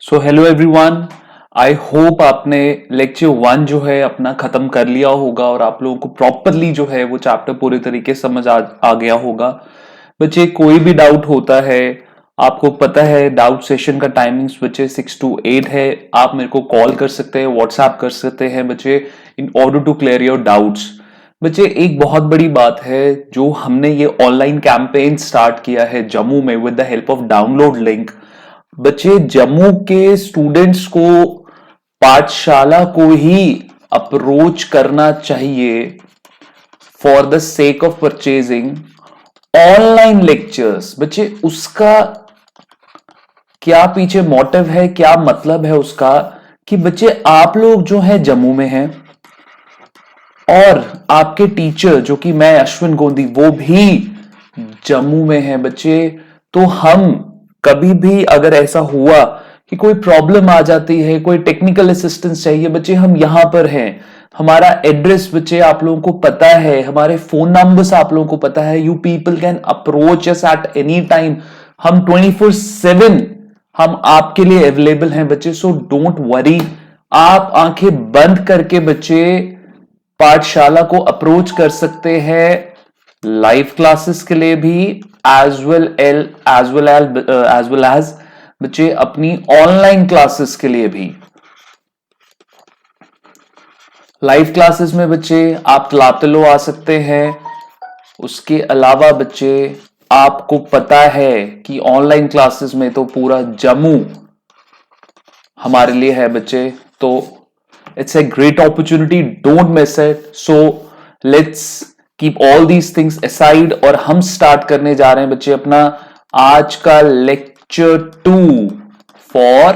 So hello everyone. I hope आपने lecture 1 जो है अपना खत्म कर लिया होगा और आप लोगों को प्रॉपरली जो है वो चैप्टर पूरे तरीके से समझ आ गया होगा। बच्चे कोई भी डाउट होता है, आपको पता है डाउट सेशन का टाइमिंग्स बच्चे 6 to 8 है। आप मेरे को कॉल कर सकते हैं, व्हाट्सएप कर सकते हैं बच्चे, in order to clear your doubts. बच्चे एक बहुत बड़ी बात है जो हमने ये ऑनलाइन कैंपेन स्टार्ट किया है जम्मू में with the help of download link. बच्चे जम्मू के स्टूडेंट्स को पाठशाला को ही अप्रोच करना चाहिए for the sake of purchasing online lectures. बच्चे उसका क्या पीछे मोटिव है, क्या मतलब है उसका कि बच्चे आप लोग जो है जम्मू में हैं और आपके टीचर जो कि मैं अश्विन गोंदी वो भी जम्मू में है। बच्चे तो हम कभी भी अगर ऐसा हुआ कि कोई प्रॉब्लम आ जाती है, कोई टेक्निकल असिस्टेंस चाहिए, बच्चे हम यहां पर हैं। हमारा एड्रेस बच्चे आप लोगों को पता है, हमारे फोन नंबर्स आप लोगों को पता है। You people can approach us at any time. हम 24/7 हम आपके लिए अवेलेबल हैं बच्चे। सो डोंट वरी, आप आंखें बंद करके बच्चे पाठशाला को अप्रोच कर सकते हैं लाइव क्लासेस के लिए भी एज वेल एज बच्चे अपनी ऑनलाइन क्लासेस के लिए भी। लाइव क्लासेस में बच्चे आप तलातलो आ सकते हैं। उसके अलावा बच्चे आपको पता है कि ऑनलाइन क्लासेस में तो पूरा जम्मू हमारे लिए है बच्चे। तो it's a great opportunity, don't miss it. So let's keep all these things aside और हम स्टार्ट करने जा रहे हैं बच्चे अपना आज का lecture 2 for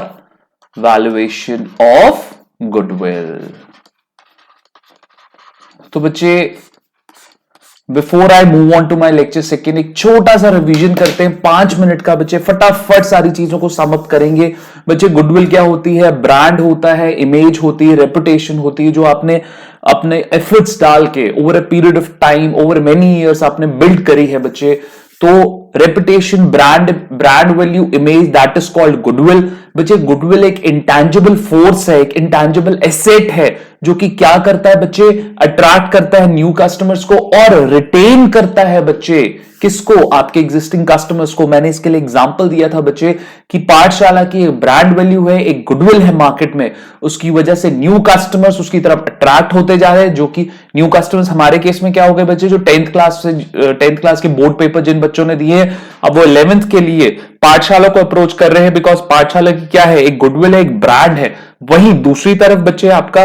valuation of goodwill. तो बच्चे before I move on to my lecture second एक छोटा सा रिवीजन करते हैं 5 मिनट का बच्चे, फटाफट सारी चीजों को सम अप करेंगे। बच्चे गुडविल क्या होती है? ब्रांड होता है, इमेज होती है, रेपुटेशन होती है जो आपने अपने एफर्ट्स डाल के over a period of time, over many years आपने बिल्ड करी है बच्चे। तो reputation, brand value, image, that is called goodwill. बच्चे गुडविल एक इंटेंजिबल फोर्स है, एक इंटेंजिबल एसेट है जो कि क्या करता है बच्चे? अट्रैक्ट करता है न्यू कस्टमर्स को और रिटेन करता है बच्चे किसको? आपके एग्जिस्टिंग कस्टमर्स को। मैंने इसके लिए एग्जांपल दिया था बच्चे कि पाठशाला की ब्रांड वैल्यू है, एक गुडविल है मार्केट में, उसकी वजह से न्यू कस्टमर्स उसकी तरफ अट्रैक्ट होते जा रहे हैं। जो कि न्यू कस्टमर्स हमारे केस में क्या हो गए बच्चे? जो 10th क्लास के बोर्ड पेपर जिन बच्चों ने दिए, अब वो 11th के लिए पाठशाला को अप्रोच कर रहे हैं बिकॉज पाठशाला की क्या है? एक गुडविल है, एक ब्रांड है। वहीं दूसरी तरफ बच्चे आपका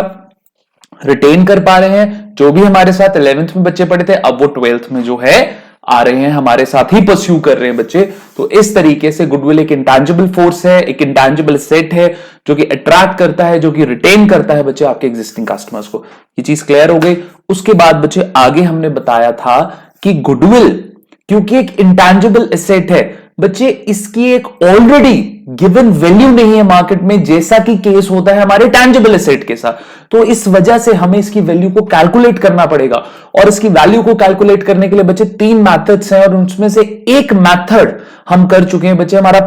रिटेन कर पा रहे हैं जो भी हमारे साथ 11th में बच्चे पढ़े थे, अब वो 12th में जो है आ रहे हैं, हमारे साथ ही परस्यू कर रहे हैं बच्चे। तो इस तरीके से गुडविल एक इंटेंजिबल फोर्स है, एक इंटेंजिबल सेट है जो कि अट्रैक्ट करता है, जो कि रिटेन करता है बच्चे आपके एग्जिस्टिंग कस्टमर्स को। ये चीज क्लियर हो गई। उसके बाद बच्चे आगे हमने बताया था कि गुडविल क्योंकि एक इंटेंजिबल एसेट है बच्चे, इसकी एक ऑलरेडी गिवन वैल्यू नहीं है मार्केट में, जैसा कि केस होता है हमारे टैंजिबल एसेट के साथ। तो इस वजह से हमें इसकी वैल्यू को कैलकुलेट करना पड़ेगा और इसकी वैल्यू को कैलकुलेट करने के लिए बच्चे 3 मेथड्स हैं और उसमें से एक मेथड हम कर चुके हैं बच्चे। हमारा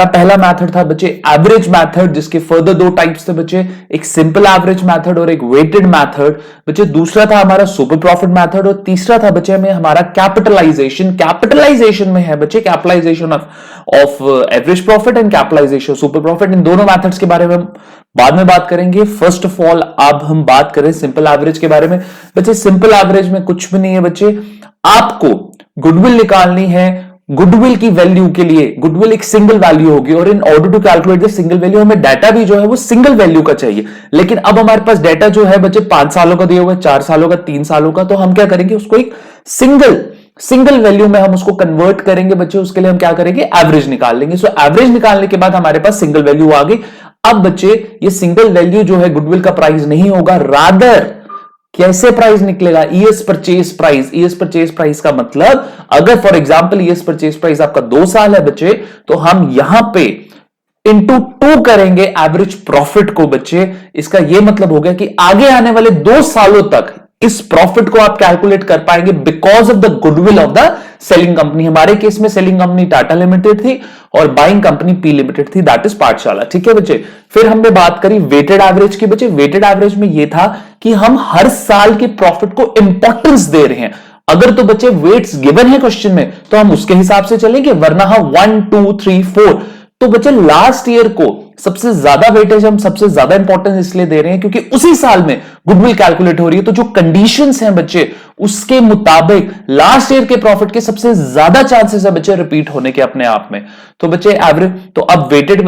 पहला मेथड था बच्चे एवरेज मेथड, जिसके फर्दर 2 टाइप्स थे बच्चे, एक सिंपल एवरेज मेथड और एक वेटेड मेथड बच्चे। दूसरा था हमारा सुपर प्रॉफिट मेथड और तीसरा था बच्चे में हमारा कैपिटलाइजेशन में है बच्चे, capitalization of average profit and capitalization super profit. इन दोनों मेथड्स के बारे में बाद में बात करेंगे। फर्स्ट ऑफ ऑल अब हम बात करें सिंपल एवरेज के बारे में बच्चे। सिंपल एवरेज में कुछ भी नहीं है बच्चे, आपको गुडविल निकालनी है। गुडविल की वैल्यू के लिए गुडविल एक सिंगल वैल्यू होगी और in order to calculate the single value हमें डाटा भी जो है वो सिंगल वैल्यू का चाहिए। लेकिन अब हमारे पास डाटा जो है बच्चे 5 सालों का दिया हुआ है, 4 सालों का, 3 सालों का। तो हम क्या करेंगे? उसको एक सिंगल वैल्यू में हम उसको कन्वर्ट करेंगे बच्चे। उसके लिए हम क्या करेंगे? एवरेज निकाल लेंगे। सो एवरेज निकालने के बाद हमारे पास सिंगल वैल्यू आ गई। अब बच्चे ये सिंगल वैल्यू जो है गुडविल का प्राइस नहीं होगा, रादर कैसे प्राइस निकलेगा? ES purchase price. ES purchase price का मतलब अगर for example ES purchase price आपका 2 साल है बच्चे, तो हम यहां पे इंटू 2 करेंगे एवरेज प्रॉफिट को बच्चे। इसका यह मतलब हो गया कि आगे आने वाले 2 सालों तक इस प्रॉफिट को आप कैलकुलेट कर पाएंगे because of the goodwill of the selling company. हमारे केस में सेलिंग कंपनी टाटा लिमिटेड थी और बाइंग कंपनी पी लिमिटेड थी, दैट इज पाठशाला। ठीक है बच्चे, फिर हमने बात करी वेटेड एवरेज की। बच्चे वेटेड एवरेज में यह था कि हम हर साल के प्रॉफिट को इंपॉर्टेंस दे रहे हैं। अगर तो बच्चे वेट्स गिवन है क्वेश्चन में तो हम उसके हिसाब से चलेंगे, वरना हम 1 2 3 4। तो बच्चे लास्ट ईयर को सबसे ज्यादा वेटेज हम सबसे ज्यादा इंपॉर्टेंस इसलिए दे रहे हैं क्योंकि उसी साल में गुडविल कैलकुलेट हो रही है। तो जो कंडीशंस हैं बच्चे उसके मुताबिक लास्ट ईयर के प्रॉफिट के सबसे ज्यादा चांसेस है बच्चे रिपीट होने के अपने आप में। तो बच्चे एवरेज, तो अब वेटेड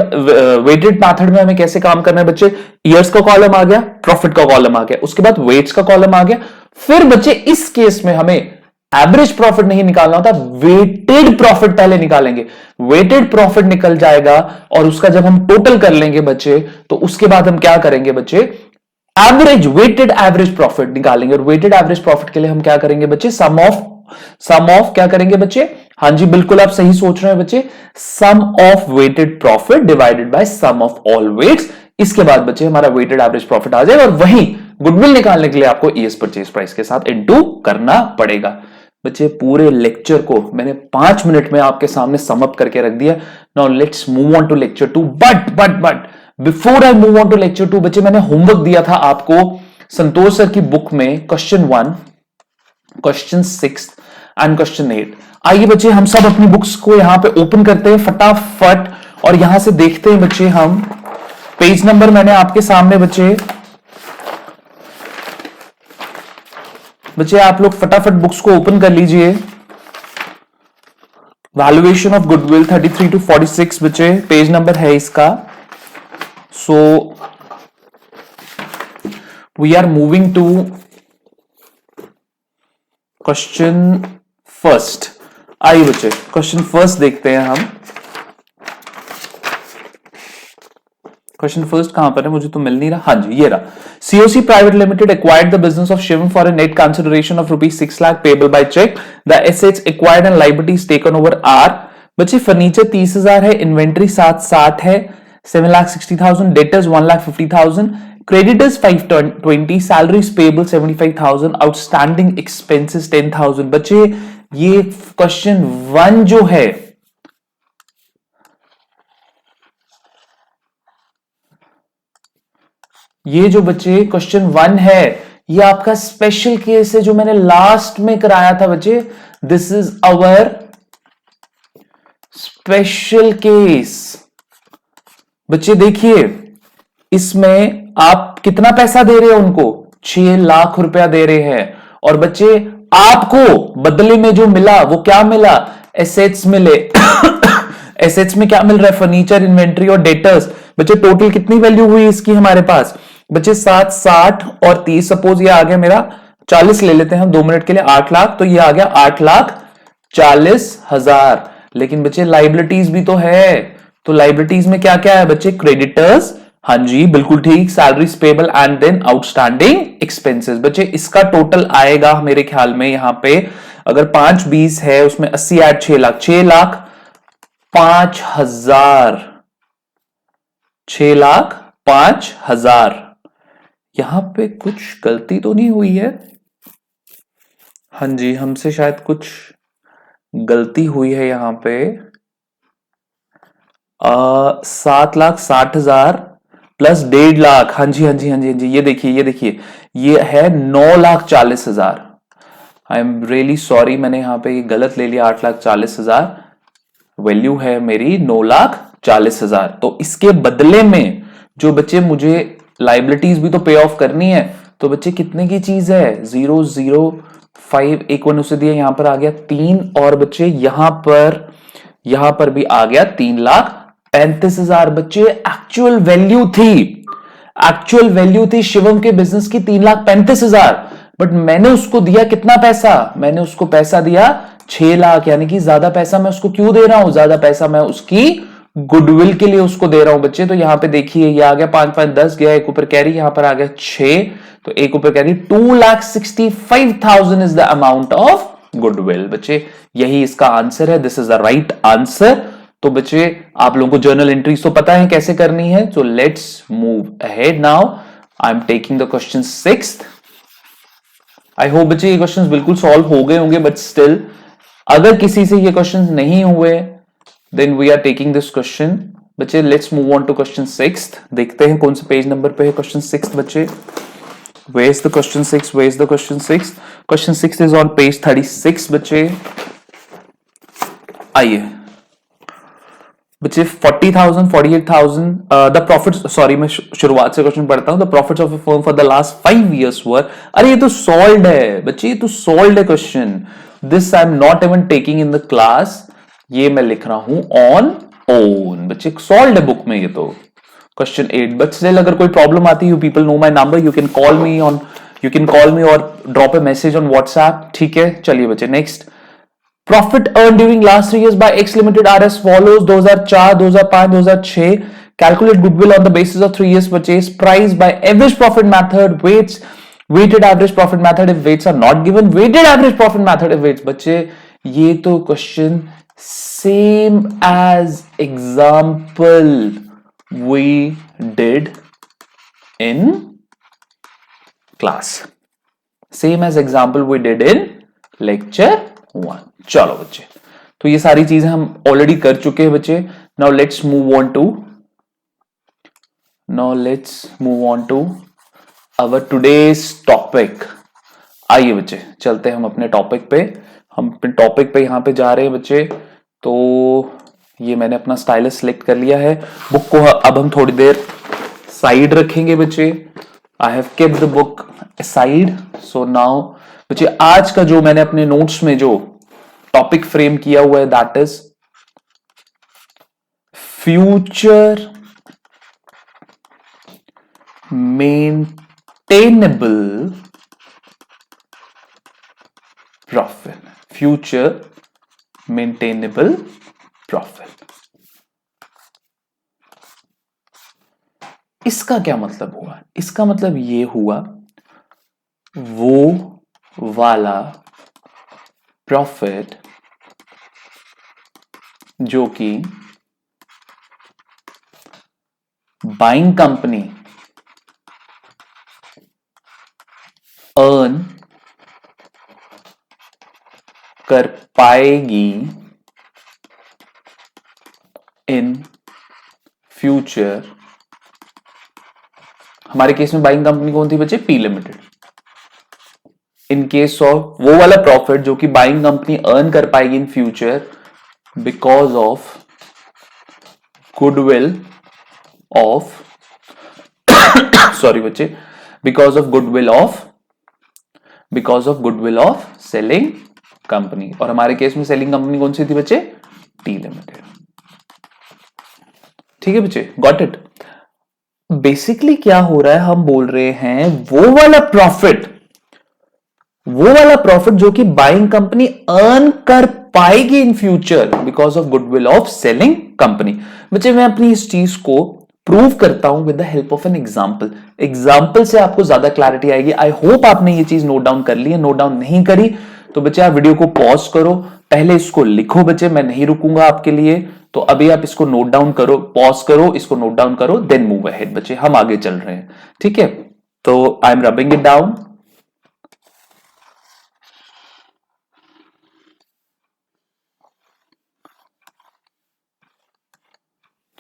मेथड में हमें कैसे काम करना है बच्चे, ईयर्स का कॉलम आ गया, प्रॉफिट का कॉलम आ गया, उसके बाद वेट्स का कॉलम आ गया। फिर बच्चे इस केस में हमें एवरेज प्रॉफिट नहीं निकालना होता, वेटेड प्रॉफिट पहले निकालेंगे। वेटेड प्रॉफिट निकल जाएगा और उसका जब हम टोटल कर लेंगे बच्चे तो उसके बाद हम क्या करेंगे बच्चे, एवरेज वेटेड एवरेज प्रॉफिट निकालेंगे। और वेटेड एवरेज प्रॉफिट के लिए हम क्या करेंगे बच्चे, सम ऑफ क्या करेंगे बच्चे, हां जी बिल्कुल आप सही सोच रहे हैं बच्चे, sum of weighted profit divided by sum of all weights. इसके बाद बच्चे हमारा वेटेड एवरेज प्रॉफिट आ जाएगा और वहीं गुडविल निकालने के लिए आपको ईएस परचेज प्राइस के साथ इनटू करना पड़ेगा। बच्चे पूरे लेक्चर को मैंने 5 मिनट में आपके सामने समअप करके रख दिया। Now let's move on to lecture 2। But before I move on to lecture 2 बच्चे मैंने होमवर्क दिया था आपको संतोष सर की बुक में क्वेश्चन 1, क्वेश्चन 6 एंड क्वेश्चन 8। आइए बच्चे हम सब अपनी बुक्स को यहां पे ओपन करते हैं फटाफट और यहां से देखते हैं बच्चे हम पेज नंबर मैंने आपके सामने बच्चे आप लोग फटाफट बुक्स को ओपन कर लीजिए। वैल्यूएशन ऑफ गुडविल 33 to 46 बच्चे पेज नंबर है इसका। So we are moving to question first. आइए बच्चे क्वेश्चन फर्स्ट देखते हैं हम। क्वेश्चन फर्स्ट कहां पर है, मुझे तो मिल नहीं रहा। हाँ जी ये रहा। COC private limited acquired the business of Shivam for a net consideration of ₹6 lakh payable by cheque. The assets acquired and liabilities taken over are. बच्चे फर्नीचर 30,000 है, इन्वेंट्री 760 है, 7,60,000, debtors 1,50,000, creditors 520, salaries payable 75,000, outstanding expenses 10,000। बच्चे ये question 1 जो है ये जो बच्चे क्वेश्चन 1 है ये आपका स्पेशल केस है जो मैंने लास्ट में कराया था बच्चे। This is our special case. बच्चे देखिए इसमें आप कितना पैसा दे रहे हो उनको, 6 लाख रुपया दे रहे हैं और बच्चे आपको बदले में जो मिला वो क्या मिला, एसेट्स मिले। एसेट्स में क्या मिल रहा है, फर्नीचर, इन्वेंट्री और डेटर्स। बच्चे टोटल कितनी वैल्यू हुई इसकी हमारे पास बच्चे 7, 60 और 30। सपोज ये आ गया मेरा 40 ले लेते हैं हम 2 मिनट के लिए, 8 लाख। तो ये आ गया 8,40,000। लेकिन बच्चे लाइबिलिटीज भी तो है, तो लाइबिलिटीज में क्या क्या है बच्चे, क्रेडिटर्स, हाँ जी बिल्कुल ठीक, salaries payable and then outstanding expenses. बच्चे इसका टोटल आएगा मेरे ख्याल में यहां पे अगर 5/20 है उसमें 80 ऐड 6 लाख, 6,05,000, 6,05,000। यहां पे कुछ गलती तो नहीं हुई है, हाँ जी हमसे शायद कुछ गलती हुई है यहां पे। 7,60,000 प्लस 1.5 लाख, हाँ जी हाँ जी हाँ जी हाँ जी, ये देखिए ये है 9,40,000। आई एम रियली सॉरी, मैंने यहां पे ये गलत ले लिया, 8,40,000 वैल्यू है मेरी 9,40,000। तो इसके बदले में जो बच्चे मुझे लाइबिलिटीज भी तो पे ऑफ करनी है, तो बच्चे कितने की चीज है, 0,05 एक 1 उसे दिया, यहां पर आ गया 3 और बच्चे यहां पर भी आ गया 3,35,000। बच्चे एक्चुअल वैल्यू थी शिवम के बिजनेस की 3,35,000, बट मैंने उसको दिया कितना पैसा, मैंने उसको पैसा दिया 6 लाख। यानी कि ज्यादा पैसा मैं उसको क्यों दे रहा हूं, ज्यादा पैसा मैं उसकी गुडविल के लिए उसको दे रहा हूं बच्चे। तो यहां पे देखिए ये आ गया 5, 5, 10 गया, एक ऊपर कैरी, यहां पर आ गया 6, तो एक ऊपर carry, 2,65,000 is the amount of goodwill. बच्चे यही इसका आंसर है, this is the right answer. तो बच्चे आप लोगों को जर्नल एंट्रीज तो पता है कैसे करनी है, so let's move ahead. Now I am taking the question 6th। I hope बच्चे ये क्वेश्चंस बिल्कुल सॉल्व हो गए होंगे, बट स्टिल अगर किसी से ये क्वेश्चंस नहीं हुए then we are taking this question. बच्चे let's move on to question 6। देखते हैं कौन से पेज नंबर पे है क्वेश्चन 6 बच्चे। Where is the question 6? Where is the question 6? Question 6 is on page 36 बच्चे। आइए बच्चे 40,000 48,000 द प्रॉफिट, सॉरी मैं शुरुआत से क्वेश्चन पढ़ता हूं। The profits of a firm for the last 5 years वर, अरे ये तो सॉल्व्ड है बच्चे, ये तो सॉल्व्ड है question. This I am not even taking in the class, ये मैं लिख रहा हूं ऑन ओन बच्चे, सॉल्व्ड है बुक में ये तो। क्वेश्चन 8, बट स्टिल अगर कोई प्रॉब्लम आती है, you people know my number, you can call me on, you can call me और drop a message on WhatsApp, ठीक है। चलिए बच्चे next. Profit earned during last 3 years by X Limited are as follows: 2004, 2005, 2006. Calculate goodwill on the basis of 3 years purchase price by average profit method. Weighted average profit method if weights are not given. Weighted average profit method if weights. बच्चे ये तो question same as example we did in class. Same as example we did in lecture 1. चलो बच्चे, तो ये सारी चीजें हम ऑलरेडी कर चुके हैं बच्चे। Now let's move on to our today's topic. आइए बच्चे चलते हैं हम अपने टॉपिक पे। हम अपने टॉपिक पे यहां पे जा रहे हैं बच्चे। तो ये मैंने अपना स्टाइलस सिलेक्ट कर लिया है। बुक को अब हम थोड़ी देर साइड रखेंगे बच्चे। I have kept the book side. So now बच्चे आज का जो मैंने अपने नोट्स में जो टॉपिक फ्रेम किया हुआ है that is future maintainable profit. Future maintainable profit, इसका क्या मतलब हुआ? इसका मतलब ये हुआ वो वाला प्रॉफिट जो कि बाइंग कंपनी अर्न कर पाएगी इन फ्यूचर। हमारे केस में बाइंग कंपनी कौन थी बच्चे? P limited. In case of वो वाला प्रॉफिट जो कि बाइंग कंपनी अर्न कर पाएगी in future because of goodwill of sorry बच्चे, because of goodwill of selling company. और हमारे केस में सेलिंग कंपनी कौन सी थी बच्चे? T limited. ठीक है बच्चे, गॉट इट। बेसिकली क्या हो रहा है, हम बोल रहे हैं वो वाला प्रॉफिट जो कि बाइंग कंपनी अर्न कर पाएगी in future because of goodwill of selling company. बच्चे मैं अपनी इस चीज को प्रूव करता हूं with the help of an example से आपको ज्यादा क्लैरिटी आएगी। आई होप आपने ये चीज नोट डाउन कर ली है। नोट डाउन नहीं करी तो बच्चे आप वीडियो को पॉज करो, पहले इसको लिखो बच्चे, मैं नहीं रुकूंगा आपके लिए। तो अभी आप इसको नोट डाउन करो, पॉज करो, इसको नोट डाउन करो, देन मूव अहेड बच्चे, हम आगे चल रहे हैं। ठीक है, तो I am rubbing it down.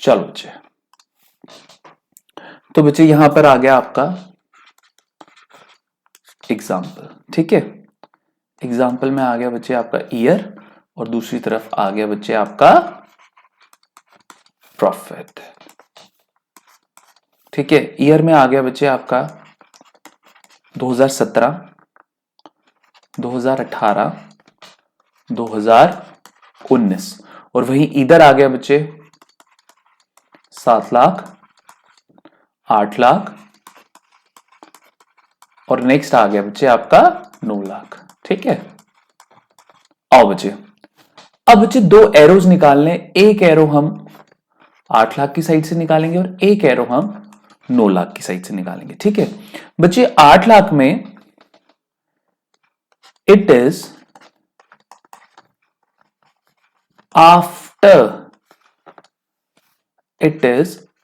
चलो बच्चे, तो बच्चे यहां पर आ गया आपका एग्जाम्पल। ठीक है, एग्जाम्पल में आ गया बच्चे आपका ईयर और दूसरी तरफ आ गया बच्चे आपका प्रॉफिट। ठीक है, ईयर में आ गया बच्चे आपका 2017, 2018, 2019 और वहीं इधर आ गया बच्चे 7 लाख, 8 लाख और नेक्स्ट आ गया बच्चे आपका 9 लाख। ठीक है, आओ बच्चे, अब बच्चे दो एरोज निकालने, एक एरो हम 8 लाख की साइड से निकालेंगे और एक एरो हम 9 लाख की साइड से निकालेंगे। ठीक है बच्चे, 8 लाख में it is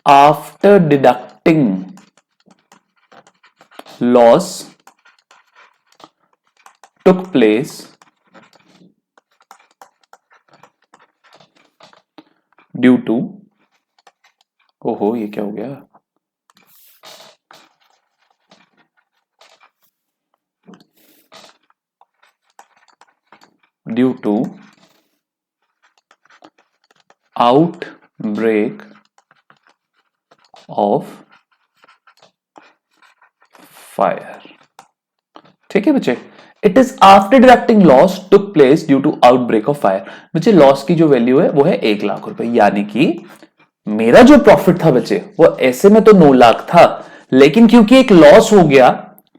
after deducting loss took place due to, ओहो ये क्या हो गया, due to outbreak of fire। ठीक है बच्चे, it is after deducting loss took place due to outbreak of fire. बच्चे लॉस की जो वैल्यू है वो है 1 लाख रुपए, यानी कि मेरा जो प्रॉफिट था बच्चे वो ऐसे में तो 9 लाख था, लेकिन क्योंकि एक लॉस हो गया,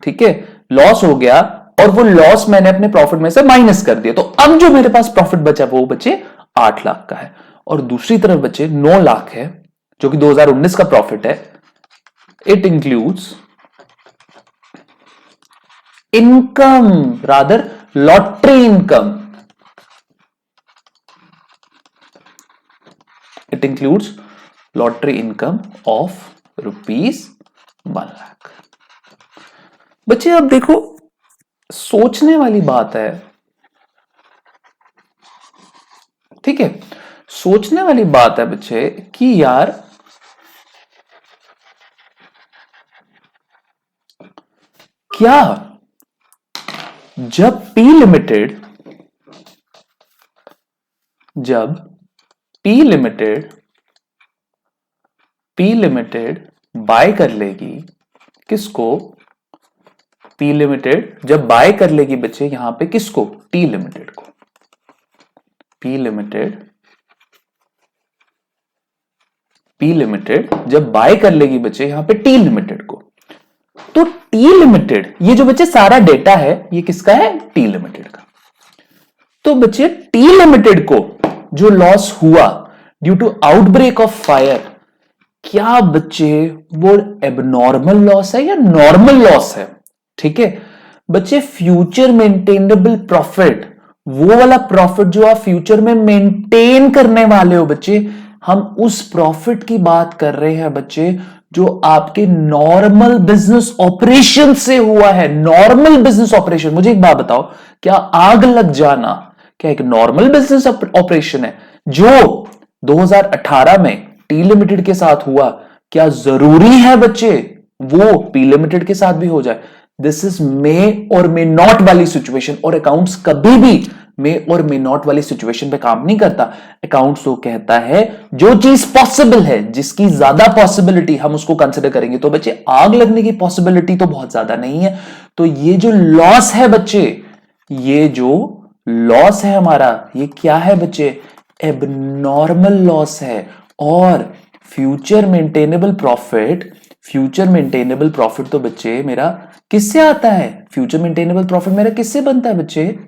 ठीक है, लॉस हो गया और वो लॉस मैंने अपने प्रॉफिट में से माइनस कर दिया, तो अब जो मेरे पास प्रॉफिट बचा वो बच्चे 8 लाख का है। और दूसरी तरफ बच्चे 9 लाख है जो कि 2019 का प्रॉफिट है। It includes income, rather lottery income, it includes lottery income of ₹1 lakh. बच्चे अब देखो सोचने वाली बात है, ठीक है, सोचने वाली बात है बच्चे कि यार क्या जब P लिमिटेड बाय कर लेगी किसको, P लिमिटेड जब बाय कर लेगी बच्चे यहां पे किसको, T लिमिटेड को, P लिमिटेड जब बाय कर लेगी बच्चे यहां पे T लिमिटेड को, तो T लिमिटेड, ये जो बच्चे सारा डेटा है ये किसका है, T लिमिटेड का। तो बच्चे T लिमिटेड को जो लॉस हुआ due to outbreak of fire, क्या बच्चे वो एबनॉर्मल लॉस है या नॉर्मल लॉस है? ठीक है बच्चे, फ्यूचर मेंटेनेबल प्रॉफिट, वो वाला प्रॉफिट जो आप फ्यूचर में मेंटेन करने वाले हो बच्चे, हम उस प्रॉफिट की बात कर रहे हैं बच्चे जो आपके नॉर्मल बिजनेस ऑपरेशन से हुआ है। नॉर्मल बिजनेस ऑपरेशन, मुझे एक बात बताओ, क्या आग लग जाना क्या एक नॉर्मल बिजनेस ऑपरेशन है? जो 2018 में टी लिमिटेड के साथ हुआ, क्या जरूरी है बच्चे वो पी लिमिटेड के साथ भी हो जाए? दिस इज मे और मे नॉट वाली सिचुएशन, और अकाउंट्स कभी भी मे और मे नॉट वाली सिचुएशन पे काम नहीं करता। अकाउंट्स तो कहता है जो चीज पॉसिबल है, जिसकी ज्यादा पॉसिबिलिटी हम उसको कंसिडर करेंगे। तो बच्चे आग लगने की पॉसिबिलिटी तो बहुत ज्यादा नहीं है, तो ये जो लॉस है बच्चे, ये जो लॉस है हमारा, ये क्या है बच्चे, एबनॉर्मल लॉस है। और future maintainable profit, future maintainable profit तो बच्चे मेरा किससे आता है? फ्यूचर मेंटेनेबल प्रॉफिट मेरा किससे बनता है बच्चे?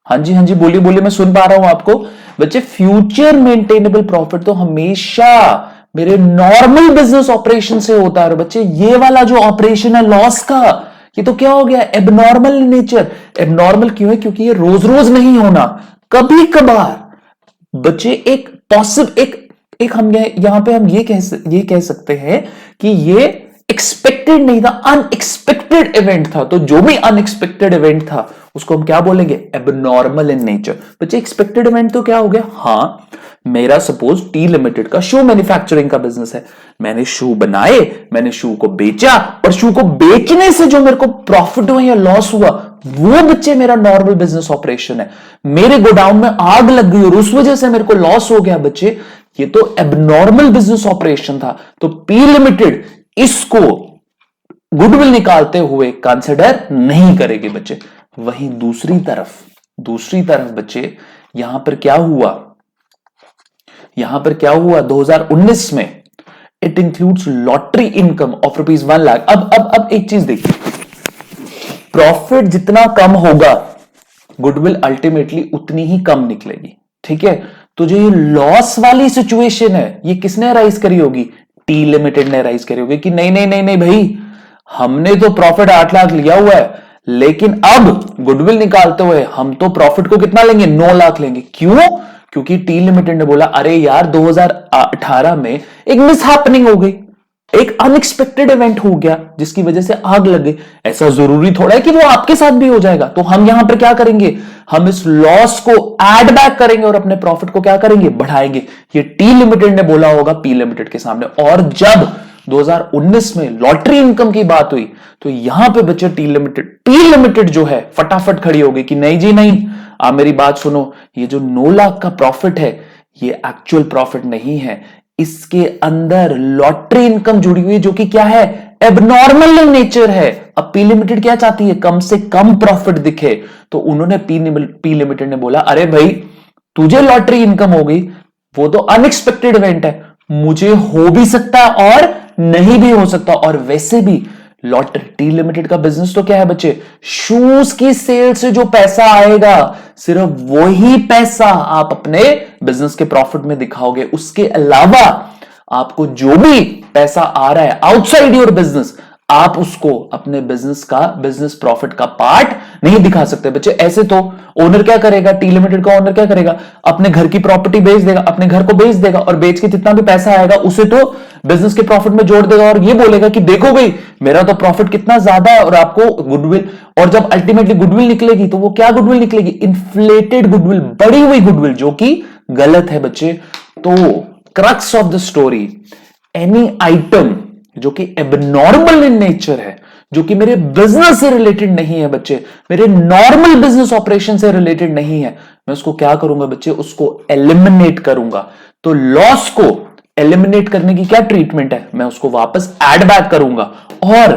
हाँ जी बोलिए बोलिए, मैं सुन पा रहा हूं आपको बच्चे। फ्यूचर मेंटेनेबल प्रॉफिट तो हमेशा मेरे नॉर्मल बिजनेस ऑपरेशन से होता है बच्चे। ये वाला जो ऑपरेशन है लॉस का, ये तो क्या हो गया, एबनॉर्मल नेचर। एबनॉर्मल क्यों है? क्योंकि ये रोज रोज नहीं होना, कभी कभार बच्चे एक एक हम यहां पे हम ये कह सकते हैं कि ये एक्सपेक्टेड नहीं था, अनएक्सपेक्टेड इवेंट था। तो जो भी अनएक्सपेक्टेड इवेंट था उसको हम क्या बोलेंगे? Abnormal in nature. बच्चे एक्सपेक्टेड इवेंट तो क्या हो गया? हाँ, मेरा सपोज टी लिमिटेड का शू मैन्युफैक्चरिंग का बिजनेस है, मैंने शू बनाए, मैंने शू को बेचा, और शू को बेचने से जो मेरे को प्रॉफिट हुआ या लॉस हुआ, वो बच्चे मेरा नॉर्मल बिजनेस ऑपरेशन है। मेरे गोडाउन में आग लग गई और उस वजह से मेरे को लॉस हो गया बच्चे, ये तो एबनॉर्मल बिजनेस ऑपरेशन था। तो पी लिमिटेड इसको गुडविल निकालते हुए कंसिडर नहीं करेगी बच्चे। वहीं दूसरी तरफ बच्चे यहां पर क्या हुआ, 2019 में it includes lottery income of ₹1 lakh. अब एक चीज देखिए, प्रॉफिट जितना कम होगा गुडविल अल्टीमेटली उतनी ही कम निकलेगी। ठीक है, तो जो ये लॉस वाली सिचुएशन है, ये किसने राइज करी होगी? टी लिमिटेड ने राइज करी होगी कि नहीं भाई, हमने तो प्रॉफिट 8 लाख लिया हुआ है, लेकिन अब गुडविल निकालते हुए हम तो प्रॉफिट को कितना लेंगे? 9 लाख लेंगे। क्यों? क्योंकि टी लिमिटेड ने बोला अरे यार 2018 में एक मिसहैपनिंग हो गई, एक अनएक्सपेक्टेड इवेंट हो गया जिसकी वजह से आग लग गई। ऐसा जरूरी थोड़ा है कि वो आपके साथ भी हो जाएगा। तो हम यहां पर क्या करेंगे, हम इस लॉस को ऐड बैक करेंगे और अपने प्रॉफिट को क्या करेंगे, बढ़ाएंगे। ये टी लिमिटेड ने बोला होगा पी लिमिटेड के सामने। और जब 2019 में लॉटरी इनकम की बात हुई तो यहां पे बच्चे टी लिमिटेड जो है फटाफट खड़ी हो गई कि नहीं जी नहीं, आप मेरी बात सुनो, ये जो 9 लाख का प्रॉफिट है ये एक्चुअल प्रॉफिट नहीं है, इसके अंदर लॉटरी इनकम जुड़ी हुई है जो कि क्या है, एबनॉर्मल इन नेचर है। अब पी लिमिटेड क्या चाहती है, कम से कम प्रॉफिट दिखे। तो उन्होंने पी लिमिटेड ने बोला अरे भाई तुझे लॉटरी इनकम हो गई, वो तो अनएक्सपेक्टेड इवेंट है, मुझे हो भी सकता है और नहीं भी हो सकता। और वैसे भी लॉटरी टी लिमिटेड का बिजनेस तो क्या है बच्चे, शूज की सेल से जो पैसा आएगा सिर्फ वही पैसा आप अपने बिजनेस के प्रॉफिट में दिखाओगे। उसके अलावा आपको जो भी पैसा आ रहा है आउटसाइड योर बिजनेस, आप उसको अपने बिजनेस प्रॉफिट का पार्ट नहीं दिखा सकते बच्चे। ऐसे तो ओनर क्या करेगा, टी लिमिटेड का ओनर क्या करेगा, अपने घर की प्रॉपर्टी बेच देगा, अपने घर को बेच देगा और बेच के जितना भी पैसा आएगा उसे तो बिजनेस के प्रॉफिट में जोड़ देगा और ये बोलेगा कि देखो भाई मेरा तो प्रॉफिट कितना ज्यादा है। और आपको गुडविल, और जब अल्टीमेटली गुडविल निकलेगी तो वो क्या गुडविल निकलेगी, इन्फ्लेटेड गुडविल, बढ़ी हुई गुडविल, जो कि गलत है बच्चे। तो crux of the story, any item जो कि एबनॉर्मल इन नेचर है, जो कि मेरे बिजनेस से रिलेटेड नहीं है बच्चे, मेरे नॉर्मल बिजनेस ऑपरेशन से रिलेटेड नहीं है, मैं उसको क्या करूंगा बच्चे, उसको एलिमिनेट करूंगा। तो लॉस को एलिमिनेट करने की क्या ट्रीटमेंट है, मैं उसको वापस ऐड बैक करूंगा। और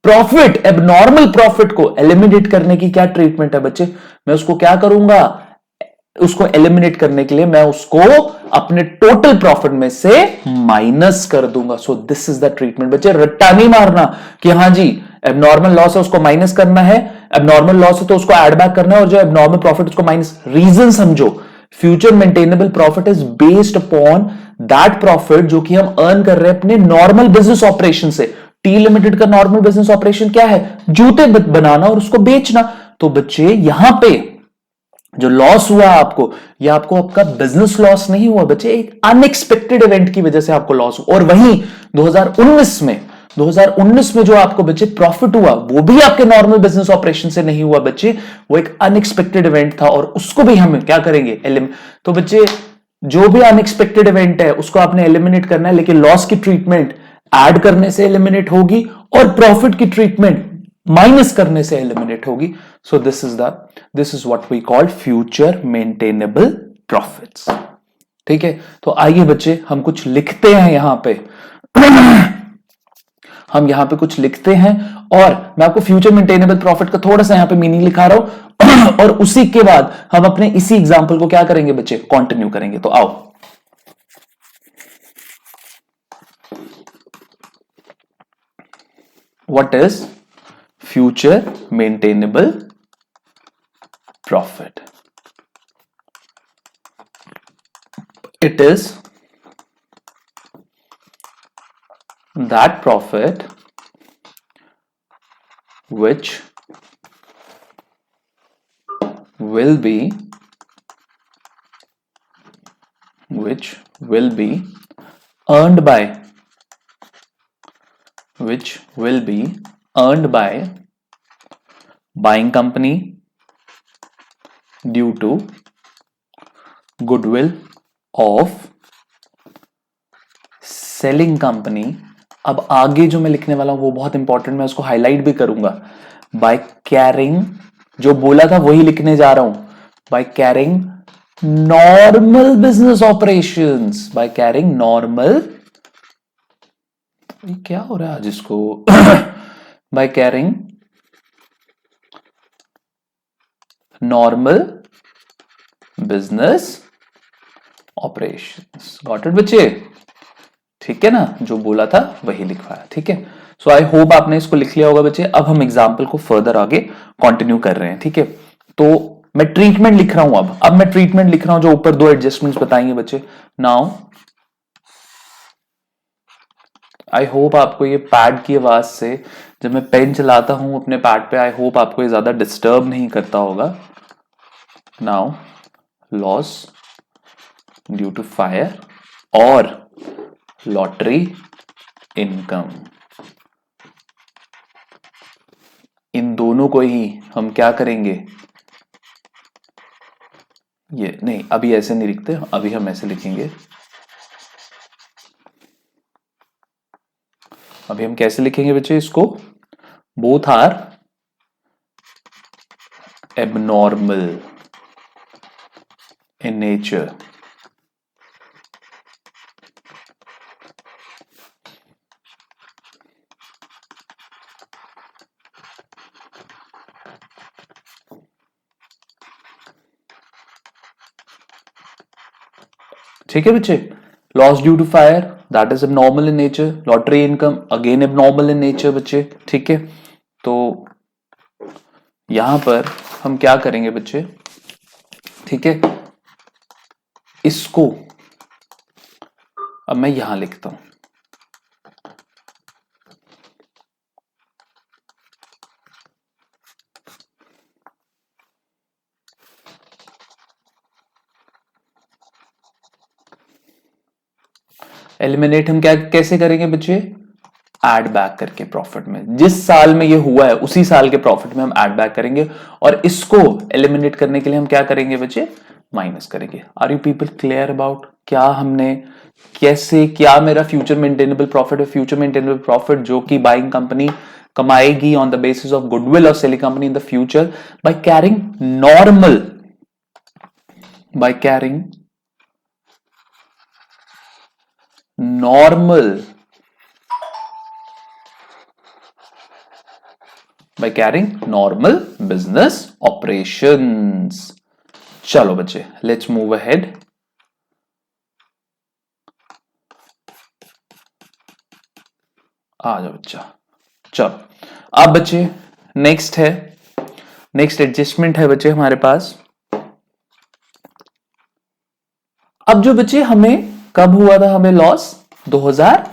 प्रॉफिट, एबनॉर्मल प्रॉफिट को एलिमिनेट करने की क्या ट्रीटमेंट है बच्चे, मैं उसको क्या करूंगा, उसको एलिमिनेट करने के लिए मैं उसको अपने टोटल प्रॉफिट में से माइनस कर दूंगा। सो दिस इज द ट्रीटमेंट बच्चे। रट्टा नहीं मारना कि हाँ जी एबनॉर्मल लॉस है उसको माइनस करना है, एबनॉर्मल लॉस है तो उसको ऐड बैक करना है, और जो एबनॉर्मल प्रॉफिट उसको माइनस। रीजन समझो, future maintainable profit is based upon that profit जो कि हम अर्न कर रहे हैं अपने नॉर्मल बिजनेस ऑपरेशन से। टी लिमिटेड का नॉर्मल बिजनेस ऑपरेशन क्या है, जूते बनाना और उसको बेचना। तो बच्चे यहां पे जो लॉस हुआ आपको, या आपको आपका बिजनेस लॉस नहीं हुआ बच्चे, एक अनएक्सपेक्टेड इवेंट की वजह से आपको लॉस हुआ। और वहीं 2019 में जो आपको बच्चे प्रॉफिट हुआ वो भी आपके नॉर्मल बिजनेस ऑपरेशन से नहीं हुआ बच्चे, वो एक अनएक्सपेक्टेड इवेंट था और उसको भी हम क्या करेंगे, तो बच्चे जो भी अनएक्सपेक्टेड इवेंट है उसको आपने एलिमिनेट करना है, लेकिन लॉस की ट्रीटमेंट ऐड करने से एलिमिनेट होगी और प्रॉफिट की ट्रीटमेंट माइनस करने से एलिमिनेट होगी। So this is what we call future maintainable profits. ठीक है, तो आइए बच्चे हम कुछ लिखते हैं यहां पे हम यहां पे कुछ लिखते हैं और मैं आपको फ्यूचर मेंटेनेबल प्रॉफिट का थोड़ा सा यहां पे मीनिंग लिखा रहा हूं और उसी के बाद हम अपने इसी एग्जांपल को क्या करेंगे बच्चे, कंटिन्यू करेंगे। तो आओ, what is future maintainable profit? It is that profit which will be earned by buying company due to goodwill of selling company। अब आगे जो मैं लिखने वाला हूं वो बहुत इंपॉर्टेंट, मैं उसको हाईलाइट भी करूंगा। बाय कैरिंग, जो बोला था वही लिखने जा रहा हूं, bye carrying normal business operations, bye carrying normal, क्या हो रहा है आज इसको bye carrying normal business operations. Got it बच्चे, ठीक है ना, जो बोला था वही लिखवाया। ठीक है, सो आई होप आपने इसको लिख लिया होगा बच्चे। अब हम एग्जाम्पल को फर्दर आगे कंटिन्यू कर रहे हैं। ठीक है, तो मैं ट्रीटमेंट लिख रहा हूं। अब मैं ट्रीटमेंट लिख रहा हूं, जो ऊपर दो एडजस्टमेंट्स बताएंगे बच्चे। नाउ आई होप आपको ये पैड की आवाज से, जब मैं पेन चलाता हूं अपने पैड पे, आई होप आपको ये ज्यादा डिस्टर्ब नहीं करता होगा। Now loss due to fire और लॉटरी इनकम, इन दोनों को ही हम क्या करेंगे, ये नहीं, अभी ऐसे नहीं लिखते, अभी हम ऐसे लिखेंगे, अभी हम कैसे लिखेंगे बच्चे इसको, both are abnormal in nature. ठीक है बच्चे, loss due to fire that is abnormal in nature, lottery income again abnormal in nature बच्चे। ठीक है, तो यहां पर हम क्या करेंगे बच्चे, ठीक है, इसको अब मैं यहां लिखता हूं, एलिमिनेट हम क्या कैसे करेंगे बच्चे, ऐड बैक करके प्रॉफिट में, जिस साल में ये हुआ है उसी साल के प्रॉफिट में हम ऐड बैक करेंगे, और इसको एलिमिनेट करने के लिए हम क्या करेंगे बच्चे, माइनस करेंगे। Are you people clear about क्या हमने कैसे, क्या मेरा फ्यूचर मेंटेनेबल प्रॉफिट है, फ्यूचर मेंटेनेबल प्रॉफिट जो कि बाइंग कंपनी कमाएगी on the basis of goodwill of selling company in the future by carrying normal, by carrying normal, by carrying normal business operations। चलो बच्चे, let's move ahead। आ जाओ बच्चा, चलो अब बच्चे नेक्स्ट है, नेक्स्ट एडजस्टमेंट है बच्चे हमारे पास। अब जो बच्चे हमें कब हुआ था हमें लॉस, 2000,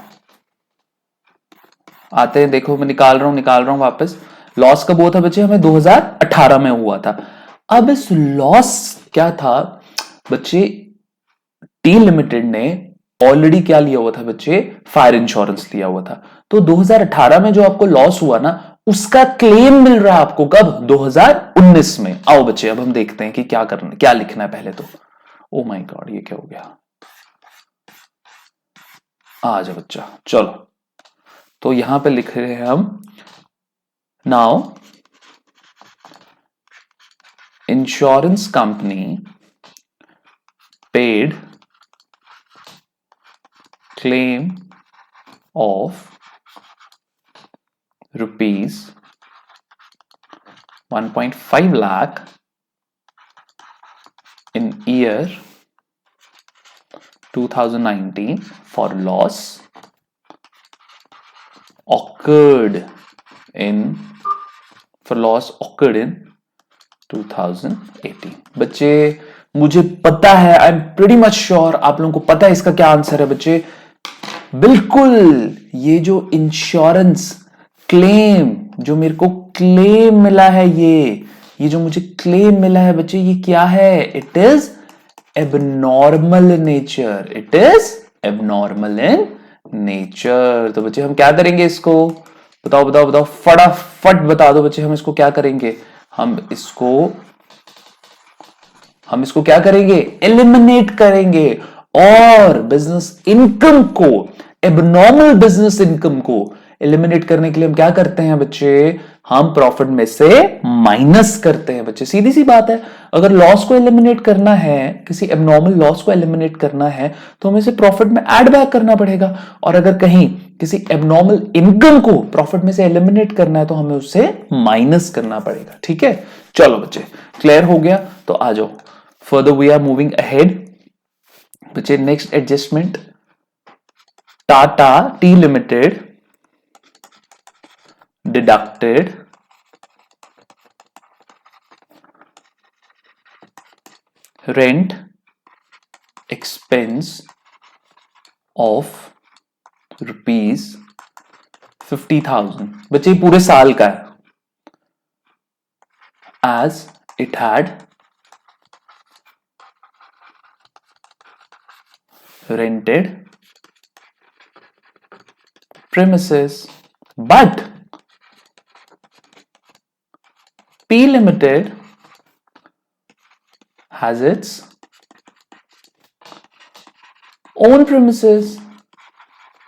आते हैं देखो मैं निकाल रहा हूं वापस, लॉस कब हुआ था बच्चे, हमें 2018 में हुआ था। अब इस लॉस क्या था बच्चे, टी लिमिटेड ने ऑलरेडी क्या लिया हुआ था बच्चे, फायर इंश्योरेंस लिया हुआ था, तो 2018 में जो आपको लॉस हुआ ना उसका क्लेम मिल रहा है आपको कब, 2019 में। आओ बच्चे अब हम देखते हैं कि क्या करना, क्या लिखना है पहले तो। ओ माय गॉड, ये क्या हो गया, आ जाओ बच्चा, चलो तो यहां पे लिख रहे हैं हम, now insurance company paid claim of rupees 1.5 lakh in year 2019 for loss occurred in 2018। बच्चे मुझे पता है, I am pretty much sure आप लोगों को पता है इसका क्या आंसर है बच्चे, बिल्कुल ये जो इंश्योरेंस क्लेम, जो मेरे को क्लेम मिला है, ये जो मुझे क्लेम मिला है बच्चे, ये क्या है, it is abnormal in nature, it is abnormal in nature. तो बच्चे हम क्या करेंगे इसको, बताओ बताओ बताओ, फटाफट बता दो बच्चे, हम इसको क्या करेंगे, हम इसको क्या करेंगे, एलिमिनेट करेंगे, और बिजनेस इनकम को, एबनॉर्मल बिजनेस इनकम को एलिमिनेट करने के लिए हम क्या करते हैं बच्चे, हम प्रॉफिट में से माइनस करते हैं बच्चे, सीधी सी बात है। अगर लॉस को एलिमिनेट करना है, किसी एबनॉर्मल लॉस को एलिमिनेट करना है तो हमें इसे प्रॉफिट में ऐड बैक करना पड़ेगा, और अगर कहीं किसी एबनॉर्मल इनकम को प्रॉफिट में से एलिमिनेट करना है तो हमें उससे माइनस करना पड़ेगा। ठीक है, चलो बच्चे क्लियर हो गया, तो आ जाओ further we are moving ahead। बच्चे next adjustment, Tata T limited deducted rent expense of ₹50,000। बच्चे पूरे साल का है, as it had rented premises, but P Limited has its own premises.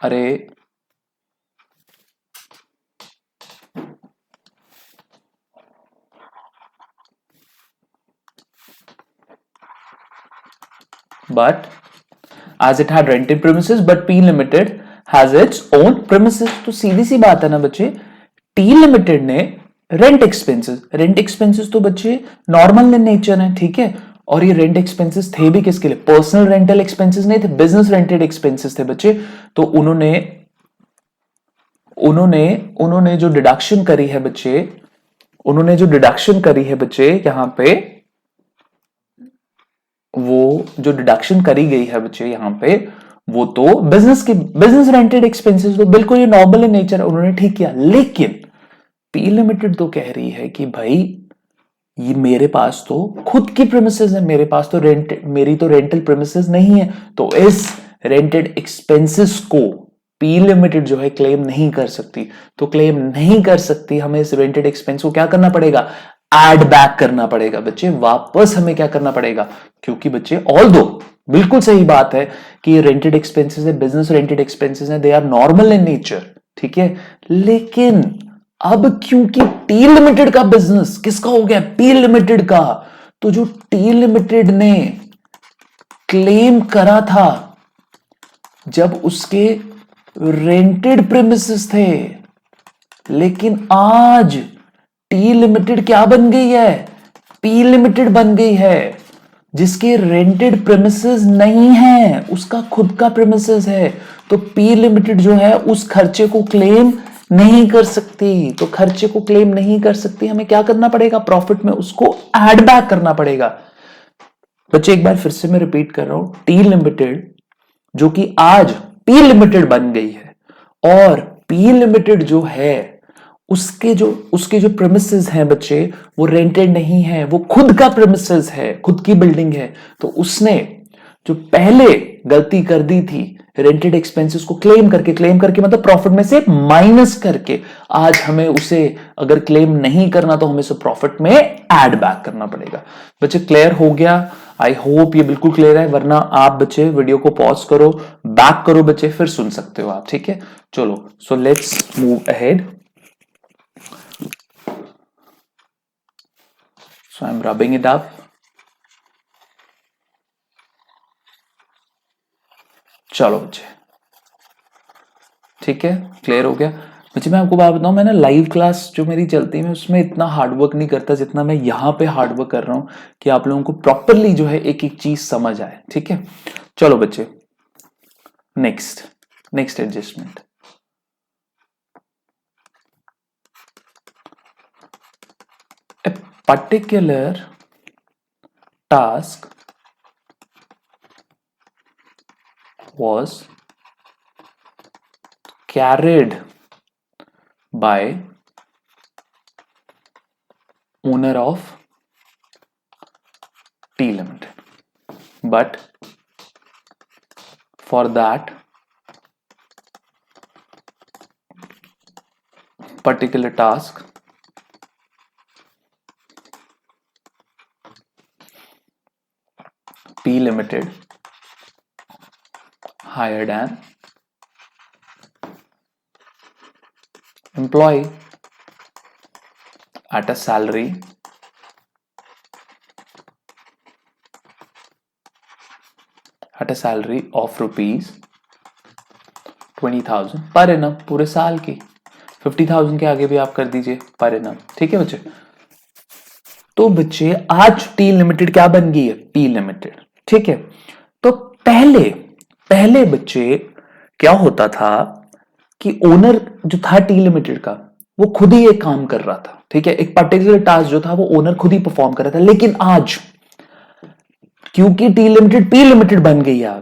अरे but as it had rented premises, but P Limited has its own premises. तो सीधी सी बात है ना बच्चे, T Limited ने रेंट एक्सपेंसेस तो बच्चे नॉर्मल इन नेचर है, ठीक है। और ये रेंट एक्सपेंसेस थे भी किसके लिए? पर्सनल रेंटल एक्सपेंसेस नहीं थे, बिजनेस रेंटेड एक्सपेंसेस थे बच्चे। तो उन्होंने जो डिडक्शन करी है बच्चे, यहां पे वो जो डिडक्शन करी गई है बच्चे यहां पे, वो तो बिजनेस रेंटेड एक्सपेंसेस, तो बिल्कुल ये नॉर्मल इन नेचर है, उन्होंने ठीक किया। लेकिन पी लिमिटेड तो कह रही है कि भाई ये मेरे पास तो खुद की प्रेमिसेस है, मेरी तो रेंटल प्रेमिसेस नहीं है, तो इस रेंटेड एक्सपेंसेस को पी लिमिटेड जो है क्लेम नहीं कर सकती। तो क्लेम नहीं कर सकती, हमें इस रेंटेड एक्सपेंस को क्या करना पड़ेगा? एड बैक करना पड़ेगा बच्चे, वापस हमें क्या करना पड़ेगा? क्योंकि बच्चे ऑल्दो बिल्कुल सही बात है कि ये रेंटेड एक्सपेंसेस है, बिजनेस रेंटेड एक्सपेंसेस है, they are normal in nature, ठीक है। लेकिन अब क्योंकि टी लिमिटेड का बिजनेस किसका हो गया? पी लिमिटेड का। तो जो टी लिमिटेड ने क्लेम करा था जब उसके रेंटेड प्रेमिसेस थे, लेकिन आज टी लिमिटेड क्या बन गई है? पी लिमिटेड बन गई है, जिसके रेंटेड प्रेमिसेस नहीं है, उसका खुद का प्रेमिसेस है। तो पी लिमिटेड जो है उस खर्चे को क्लेम नहीं कर सकती। तो खर्चे को क्लेम नहीं कर सकती, हमें क्या करना पड़ेगा? प्रॉफिट में उसको ऐड बैक करना पड़ेगा। बच्चे एक बार फिर से मैं रिपीट कर रहा हूं, टी लिमिटेड जो कि आज पी लिमिटेड बन गई है, और पी लिमिटेड जो है उसके जो प्रेमिसेस हैं बच्चे, वो रेंटेड नहीं है, वो खुद का प्रेमिसेस है, खुद की बिल्डिंग है। तो उसने जो पहले गलती कर दी थी, रेंटेड एक्सपेंसेस को क्लेम करके मतलब प्रॉफिट में से माइनस करके, आज हमें उसे अगर क्लेम नहीं करना तो हमें उसे प्रॉफिट में ऐड बैक करना पड़ेगा। बच्चे क्लियर हो गया? आई होप ये बिल्कुल क्लियर है, वरना आप बच्चे वीडियो को पॉज करो, बैक करो बच्चे, फिर सुन सकते हो आप, ठीक है। चलो, so let's move ahead. So I'm rubbing it up. चलो बच्चे, ठीक है, क्लियर हो गया। बच्चे मैं आपको बात बताऊं, मैं ना लाइव क्लास जो मेरी चलती है, मैं उसमें इतना हार्डवर्क नहीं करता जितना मैं यहां पे हार्डवर्क कर रहा हूं कि आप लोगों को प्रॉपरली जो है एक एक चीज समझ आए, ठीक है। चलो बच्चे, next adjustment. Particular task was carried by owner of T Limited, but for that particular task P Limited hired an employee at a salary of rupees 20,000 per annum, पूरे साल की। 50,000 के आगे भी आप कर दीजिए पर एनम, ठीक है बच्चे। तो बच्चे आज टी लिमिटेड क्या बन गई है? पी लिमिटेड, ठीक है। तो पहले बच्चे क्या होता था कि ओनर जो था टी लिमिटेड का, वो खुद ही एक काम कर रहा था, ठीक है। एक पर्टिकुलर टास्क जो था वो ओनर खुद ही परफॉर्म कर रहा था। लेकिन आज क्योंकि टी लिमिटेड पी लिमिटेड बन गई है,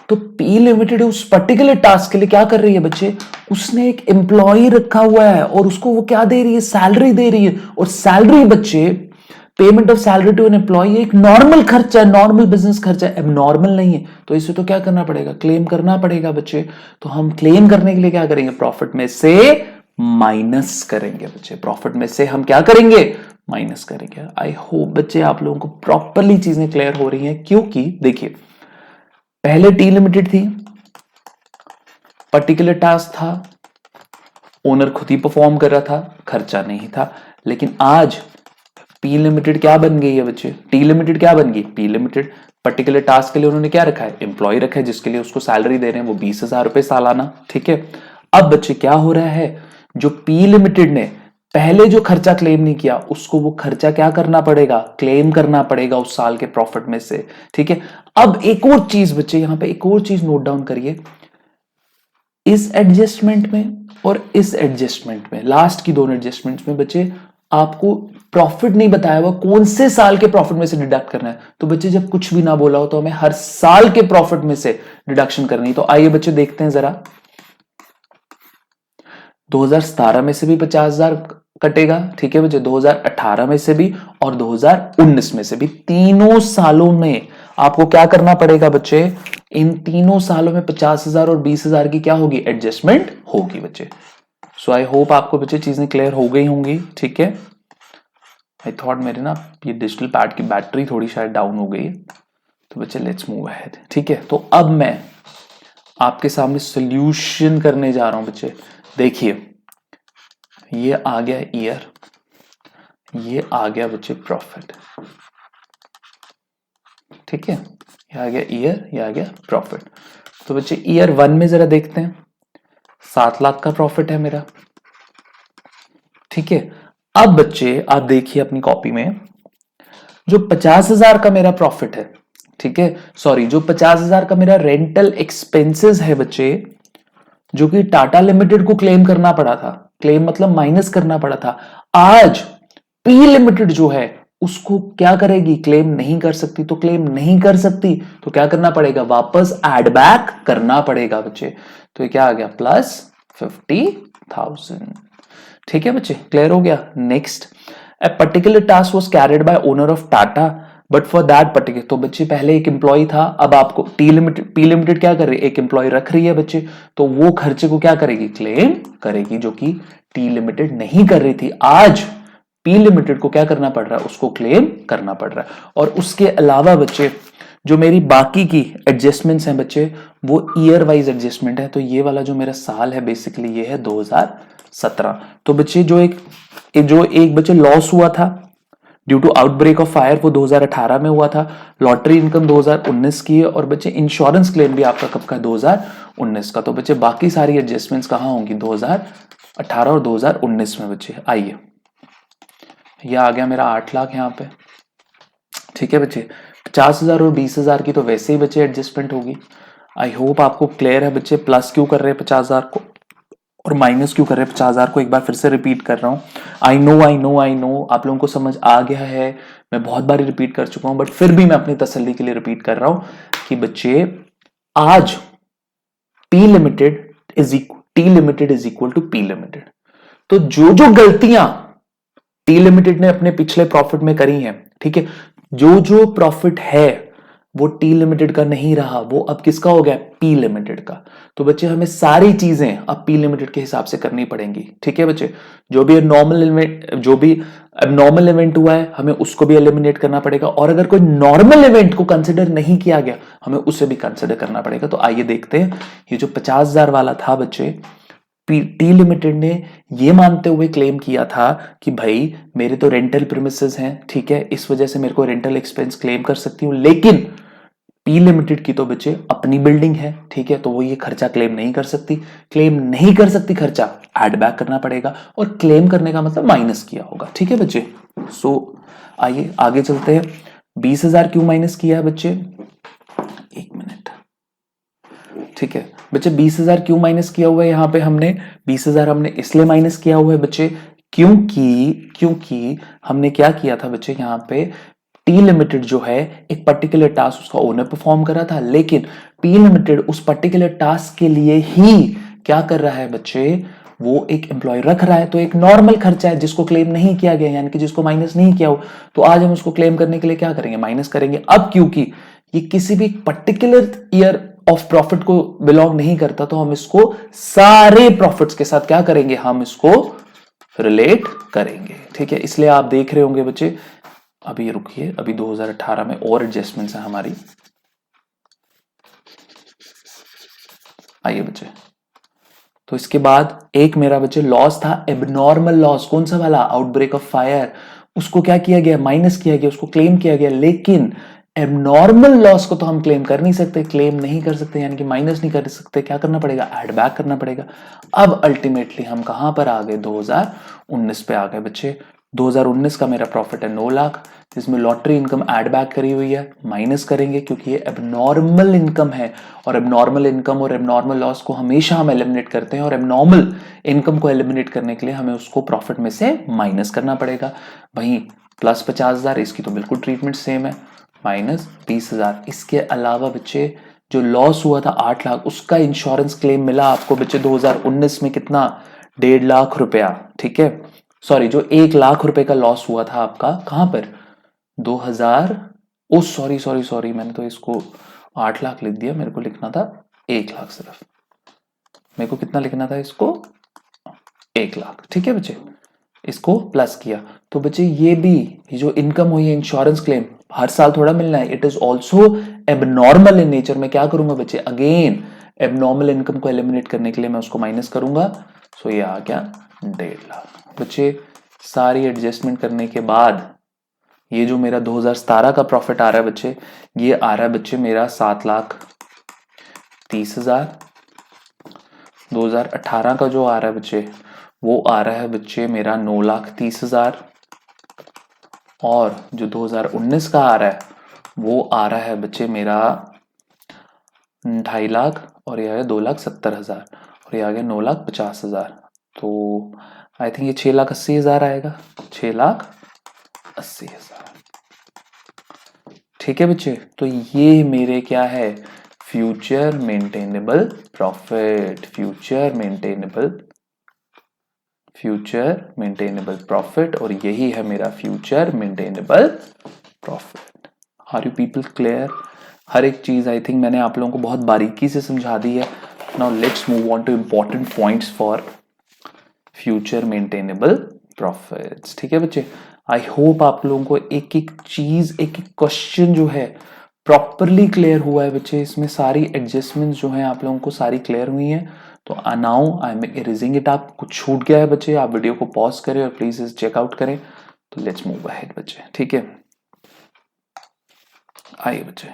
तो पी लिमिटेड उस पर्टिकुलर टास्क के लिए क्या कर रही है बच्चे? उसने एक एम्प्लॉय रखा हुआ है और उसको वो क्या दे रही है? सैलरी दे रही है। और सैलरी बच्चे payment of salary to an employee एक नॉर्मल खर्चा है, नॉर्मल बिजनेस खर्चा है, एबनॉर्मल नहीं है, तो इसे तो क्या करना पड़ेगा, क्लेम करना पड़ेगा बच्चे। तो हम क्लेम करने के लिए क्या करेंगे, प्रॉफिट में से माइनस करेंगे बच्चे, प्रॉफिट में से हम क्या करेंगे, माइनस करेंगे। आई होप बच्चे आप लोगों को प्रॉपरली चीजें क्लियर हो रही हैं, क्योंकि देखिए पहले टी लिमिटेड थी, पर्टिकुलर टास्क था, ओनर खुद ही परफॉर्म कर रहा था, खर्चा नहीं था। लेकिन आज पी लिमिटेड क्या बन गई है बच्चे, टी लिमिटेड क्या बन गई, पी लिमिटेड। पर्टिकुलर टास्क के लिए उन्होंने क्या रखा है, एम्प्लॉय रखा है, जिसके लिए उसको सैलरी दे रहे हैं वो 20,000 रुपए सालाना, ठीक है। अब बच्चे क्या हो रहा है, जो पी लिमिटेड ने पहले जो खर्चा क्लेम नहीं किया उसको वो खर्चा क्या करना पड़ेगा, क्लेम करना पड़ेगा उस साल के प्रॉफिट में से, ठीक है। अब एक और चीज बच्चे, यहां पे एक और चीज नोट डाउन करिए, इस एडजस्टमेंट में और इस एडजस्टमेंट में, लास्ट की दोनों एडजस्टमेंट्स में बच्चे आपको प्रॉफिट नहीं बताया हुआ कौन से साल के प्रॉफिट में से डिडक्ट करना है। तो बच्चे जब कुछ भी ना बोला हो तो हमें हर साल के प्रॉफिट में से डिडक्शन करनी है। तो आइए बच्चे देखते हैं जरा, 2017 में से भी 50,000 कटेगा, ठीक है बच्चे, 2018 में से भी और 2019 में से भी, तीनों सालों में आपको क्या करना पड़ेगा बच्चे, इन तीनों सालों में 50,000 और 20,000 की क्या होगी, एडजस्टमेंट होगी बच्चे। सो आई होप आपको बच्चे चीजें क्लियर हो गई होंगी, ठीक है। आई थॉट मेरे ना ये डिजिटल पैड की बैटरी थोड़ी शायद डाउन हो गई है, तो बच्चे लेट्स मूव अहेड, ठीक है। तो अब मैं आपके सामने सोल्यूशन करने जा रहा हूं बच्चे। देखिए ये आ गया ईयर, ये आ गया बच्चे प्रॉफिट, ठीक है, ये आ गया ईयर, ये आ गया प्रॉफिट। तो बच्चे ईयर 1 में जरा देखते हैं, 7 लाख का प्रॉफिट है मेरा, ठीक है। अब बच्चे आप देखिए अपनी कॉपी में, जो 50,000 का मेरा प्रॉफिट है, ठीक है, सॉरी जो 50,000 का मेरा रेंटल एक्सपेंसेस है बच्चे, जो कि टाटा लिमिटेड को क्लेम करना पड़ा था, क्लेम मतलब माइनस करना पड़ा था, आज पी लिमिटेड जो है उसको क्या करेगी, क्लेम नहीं कर सकती। तो क्लेम नहीं कर सकती तो क्या करना पड़ेगा, वापस एड बैक करना पड़ेगा बच्चे। तो ये क्या आ गया, प्लस 50,000, ठीक है बच्चे, क्लियर हो गया। Next, a particular task was carried by owner of Tata but for that particular, तो बच्चे पहले एक एम्प्लॉय था, अब आपको पी लिमिटेड क्या कर रही है, एक एम्प्लॉय रख रही है बच्चे, तो वो खर्चे को क्या करेगी, क्लेम करेगी, जो कि टी लिमिटेड नहीं कर रही थी। आज पी लिमिटेड को क्या करना पड़ रहा है, उसको क्लेम करना पड़ रहा है। और उसके अलावा बच्चे जो मेरी बाकी की एडजस्टमेंट्स हैं बच्चे, वो ईयर वाइज एडजस्टमेंट है। तो ये वाला जो मेरा साल है बेसिकली ये है 2017। तो बच्चे जो एक बच्चे लॉस हुआ था due to outbreak of fire, वो 2018 में हुआ था। लॉटरी इनकम 2019 की है, और बच्चे इंश्योरेंस क्लेम भी आपका कब का, 2019 का। तो बच्चे बाकी सारी एडजस्टमेंट्स कहां होंगी, 2018 और 2019 में बच्चे। आइए यह आ गया मेरा 8 लाख यहाँ पे, ठीक है बच्चे। 50,000 और 20,000 की तो वैसे ही बच्चे एडजस्टमेंट होगी। आई होप आपको क्लियर है बच्चे, प्लस क्यों कर रहे हैं 50,000 को और माइनस क्यों कर रहे हैं 50,000 को। एक बार फिर से रिपीट कर रहा हूं, आई नो आप लोगों को समझ आ गया है, मैं बहुत बार रिपीट कर चुका हूं, बट फिर भी मैं अपनी तसल्ली के लिए रिपीट कर रहा हूं कि बच्चे आज T limited is equal to P limited. तो जो जो गलतियां टी लिमिटेड ने अपने पिछले प्रॉफिट में करी हैं, ठीक है, जो जो प्रॉफिट है वो टी लिमिटेड का नहीं रहा, वो अब किसका हो गया, पी लिमिटेड का। तो बच्चे हमें सारी चीजें अब पी लिमिटेड के हिसाब से करनी पड़ेंगी, ठीक है बच्चे। जो भी एबनॉर्मल इवेंट हुआ है हमें उसको भी एलिमिनेट करना पड़ेगा, और अगर कोई नॉर्मल इवेंट को कंसिडर नहीं किया गया हमें उसे भी कंसिडर करना पड़ेगा। तो आइए देखते हैं, ये जो 50,000 वाला था बच्चे, टी लिमिटेड ने ये मानते हुए क्लेम किया था कि भाई मेरे तो रेंटल प्रीमिसेस हैं, ठीक है, इस वजह से मेरे को रेंटल एक्सपेंस क्लेम कर सकती हूं, लेकिन पी लिमिटेड की तो बच्चे अपनी बिल्डिंग है, ठीक है, तो वो ये खर्चा क्लेम नहीं कर सकती। क्लेम नहीं कर सकती, खर्चा एड बैक करना पड़ेगा, और क्लेम करने का मतलब माइनस किया होगा, ठीक है बच्चे। सो आइए आगे चलते हैं। 20,000 क्यों माइनस किया है बच्चे, एक मिनट, ठीक है बच्चे, 20,000 क्यों माइनस किया हुआ है यहां पे हमने, 20,000 हमने इसलिए माइनस किया हुआ है बच्चे क्योंकि हमने क्या किया था बच्चे, यहां पे टी लिमिटेड जो है एक पर्टिकुलर टास्क उसका ओनर परफॉर्म कर रहा था, लेकिन पी लिमिटेड उस पर्टिकुलर टास्क के लिए ही क्या कर रहा है बच्चे, वो एक एम्प्लॉय रख रहा है तो एक नॉर्मल खर्चा है जिसको क्लेम नहीं किया गया, यानी कि जिसको माइनस नहीं किया हो, तो आज हम उसको क्लेम करने के लिए क्या करेंगे, माइनस करेंगे। अब क्योंकि ये किसी भी पर्टिकुलर ईयर ऑफ प्रॉफिट को बिलोंग नहीं करता, तो हम इसको सारे प्रॉफिट्स के साथ क्या करेंगे, हम इसको रिलेट करेंगे। ठीक है, इसलिए आप देख रहे होंगे बच्चे, अभी रुकिए, अभी 2018 में और एडजस्टमेंट्स है हमारी। आइए बच्चे, तो इसके बाद एक मेरा बच्चे लॉस था, एबनॉर्मल लॉस। कौन सा वाला, आउटब्रेक ऑफ फायर। उसको क्या किया गया, माइनस किया गया, उसको क्लेम किया गया। लेकिन एबनॉर्मल लॉस को तो हम क्लेम कर नहीं सकते, क्लेम नहीं कर सकते, यानी कि माइनस नहीं कर सकते। क्या करना पड़ेगा, ऐड बैक करना पड़ेगा। अब अल्टीमेटली हम कहां पर आ गए, 2019 पे आ गए बच्चे। 2019 का मेरा प्रॉफिट है 9 लाख, जिसमें लॉटरी इनकम ऐड बैक करी हुई है, माइनस करेंगे क्योंकि ये एबनॉर्मल इनकम है। और एबनॉर्मल इनकम और एबनॉर्मल लॉस को हमेशा हम एलिमिनेट करते हैं, और एबनॉर्मल इनकम को एलिमिनेट करने के लिए हमें उसको प्रॉफिट में से माइनस करना पड़ेगा। वहीं प्लस 50,000, इसकी तो बिल्कुल ट्रीटमेंट सेम है, माइनस 20,000। इसके अलावा बच्चे जो लॉस हुआ था 8 लाख, उसका इंश्योरेंस क्लेम मिला आपको बच्चे 2019 में कितना, 1.5 लाख रुपया। ठीक है, सॉरी, जो 1 लाख रुपए का लॉस हुआ था आपका, कहां पर, 2000, ओ सॉरी सॉरी सॉरी, मैंने तो इसको 8 लाख लिख दिया, मेरे को लिखना था 1 लाख सिर्फ। मेरे को कितना लिखना था इसको, 1 लाख। ठीक है बच्चे, इसको प्लस किया तो बच्चे ये भी, ये जो इनकम हुई है इंश्योरेंस क्लेम, हर साल थोड़ा मिलना है, it is also abnormal in nature. में क्या करूंगा बच्चे, अगेन एबनॉर्मल इनकम को एलिमिनेट करने के लिए मैं उसको माइनस करूंगा। सो ये आ गया 1.5 लाख बच्चे। सारी एडजस्टमेंट करने के बाद ये जो मेरा 2017 का प्रॉफिट आ रहा है बच्चे, ये आ रहा है बच्चे मेरा 7,30,000। 2018 का जो आ रहा है बच्चे, वो आ रहा है बच्चे मेरा 9,30,000। और जो 2019 का आ रहा है, वो आ रहा है बच्चे मेरा 2.5 लाख, और ये आ गया 2,70,000, और ये आ गया 9,50,000। तो आई थिंक ये 6,80,000 आएगा, 6,80,000। ठीक है बच्चे, तो ये मेरे क्या है, future maintainable profit, future maintainable profit, और यही है मेरा future maintainable profit. Are you people clear? हर एक चीज आई थिंक मैंने आप लोगों को बहुत बारीकी से समझा दी है। Now let's move on two important points for future maintainable profits. ठीक है बच्चे, आई होप आप लोगों को एक एक चीज, एक एक क्वेश्चन जो है प्रॉपरली क्लियर हुआ है बच्चे। इसमें सारी एडजस्टमेंट्स जो हैं आप लोगों को सारी क्लियर हुई हैं। तो now I M erasing it. आप कुछ छूट गया है बच्चे, आप वीडियो को पॉज करें और प्लीज इसे चेकआउट करें। तो लेट्स मूव अहेड बच्चे। ठीक है, आइए बच्चे,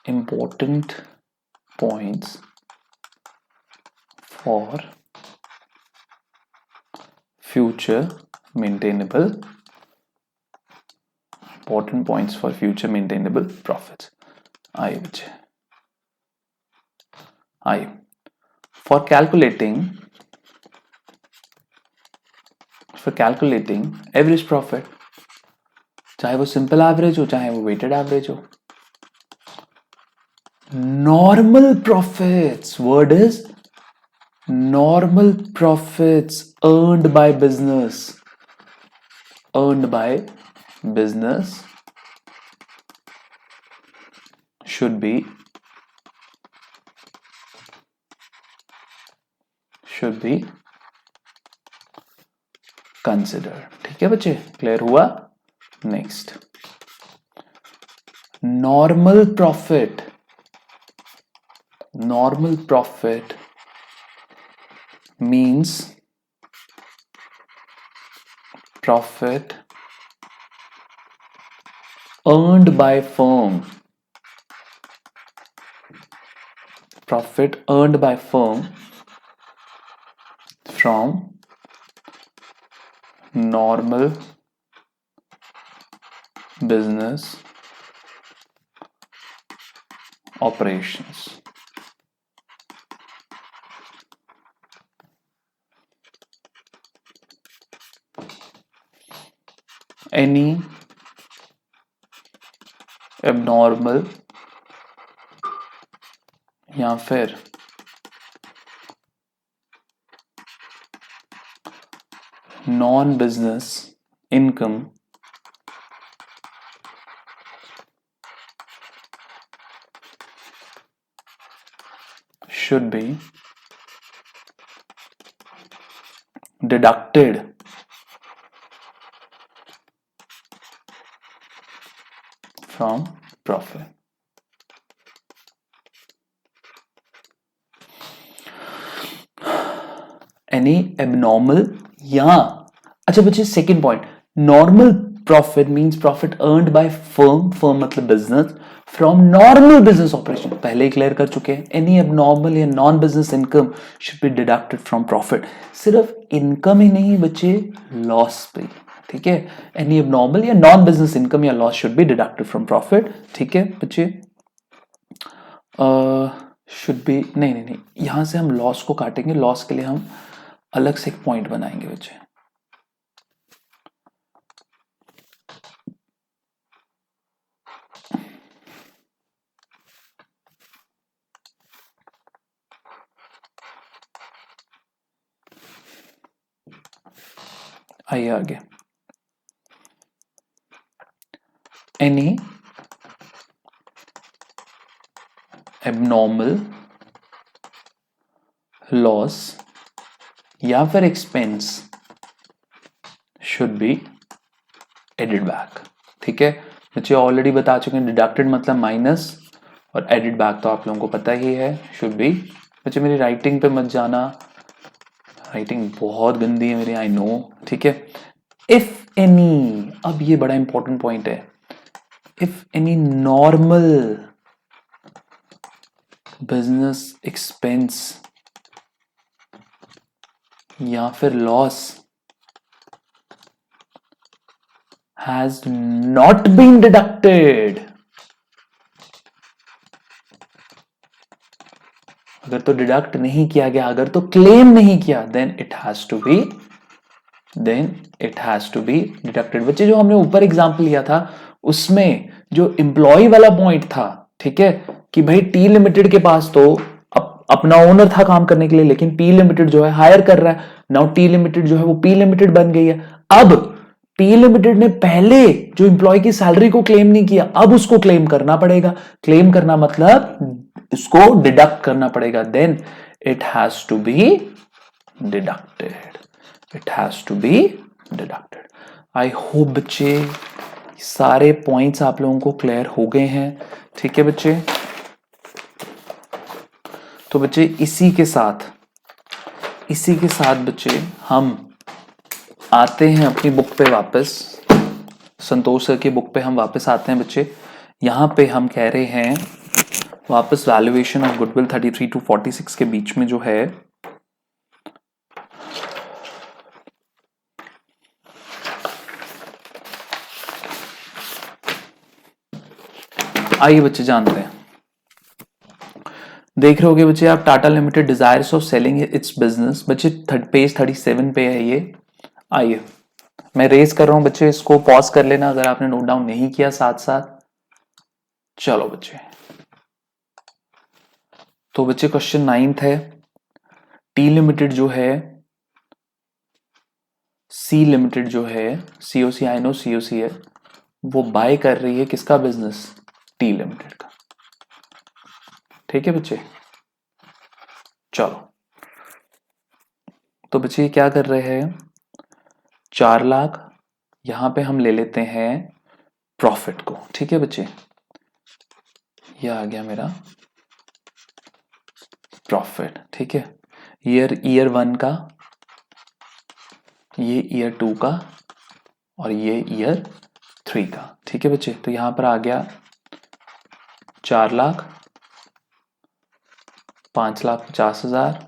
important points for future maintainable, important points for future maintainable profits. आइए बच्चे, आइए, for calculating average profit, चाहे वो सिंपल एवरेज हो चाहे वो वेटेड एवरेज हो, normal profits, word is normal profits earned by business should be considered. ठीक है बच्चे, क्लियर हुआ? Next, normal profit means profit earned by firm, from normal business operations. Any abnormal या फिर non business income should be deducted from profit. Any abnormal या अच्छा बच्चे second point, normal profit means profit earned by firm मतलब business from normal business operation, पहले ही clear कर चुके हैं. एनी एबनॉर्मल या non business income should be deducted from profit. सिर्फ इनकम ही नहीं बच्चे, लॉस पे, ठीक है. एनी एबनॉर्मल या नॉन बिजनेस इनकम या loss should be deducted from profit, ठीक है बच्चे. शुड बी नहीं, यहां से हम लॉस को काटेंगे. लॉस के लिए हम अलग से एक पॉइंट बनाएंगे बच्चे. आइए आगे. एनी एबनॉर्मल लॉस या फिर expense should be added back, ठीक है बच्चे. ऑलरेडी बता चुके हैं डिडक्टेड मतलब माइनस और एडेड बैक तो आप लोगों को पता ही है. शुड बी बच्चे मेरी राइटिंग पे मत जाना, राइटिंग बहुत गंदी है मेरी, आई नो, ठीक है. इफ एनी, अब ये बड़ा इंपॉर्टेंट पॉइंट है. If any normal business expense या फिर loss has not been deducted, अगर तो डिडक्ट नहीं किया गया, अगर तो क्लेम नहीं किया, then it has to be deducted. बच्चे जो हमने ऊपर एग्जांपल लिया था उसमें जो एम्प्लॉय वाला पॉइंट था, ठीक है, कि भाई टी लिमिटेड के पास तो अपना ओनर था काम करने के लिए, लेकिन पी लिमिटेड जो है हायर कर रहा है. नाउ टी लिमिटेड जो है वो पी लिमिटेड बन गई है. अब पी लिमिटेड ने पहले जो एम्प्लॉय की सैलरी को क्लेम नहीं किया, अब उसको क्लेम करना पड़ेगा. क्लेम करना मतलब इसको डिडक्ट करना पड़ेगा. Then it has to be deducted. It has to be deducted. I hope बच्चे सारे पॉइंट्स आप लोगों को क्लियर हो गए हैं, ठीक है बच्चे. तो बच्चे इसी के साथ बच्चे हम आते हैं अपनी बुक पे वापस. संतोष सर की बुक पे हम वापस आते हैं बच्चे. यहां पे हम कह रहे हैं वापस वैल्यूएशन ऑफ गुडविल 33 to 46 के बीच में जो है, आइए बच्चे जानते हैं. देख रहे होगे बच्चे आप, Tata limited desires of selling it's business. बच्चे पेज 37 पे है ये. आइए मैं रेज कर रहा हूं बच्चे, इसको पॉज कर लेना अगर आपने नोट डाउन नहीं किया साथ साथ. चलो बच्चे, तो बच्चे क्वेश्चन 9th है. टी लिमिटेड जो है, सी लिमिटेड जो है, सीओसी, आई नो सीओसी है, वो बाय कर रही है किसका बिजनेस? टी लिमिटेड का, ठीक है बच्चे. चलो तो बच्चे क्या कर रहे हैं, 4 लाख यहां पे हम ले लेते हैं प्रॉफिट को, ठीक है बच्चे. यह आ गया मेरा प्रॉफिट, ठीक है. ईयर 1 का, ये ईयर 2 का और ये ईयर 3 का, ठीक है बच्चे. तो यहां पर आ गया 4 लाख, 5,50,000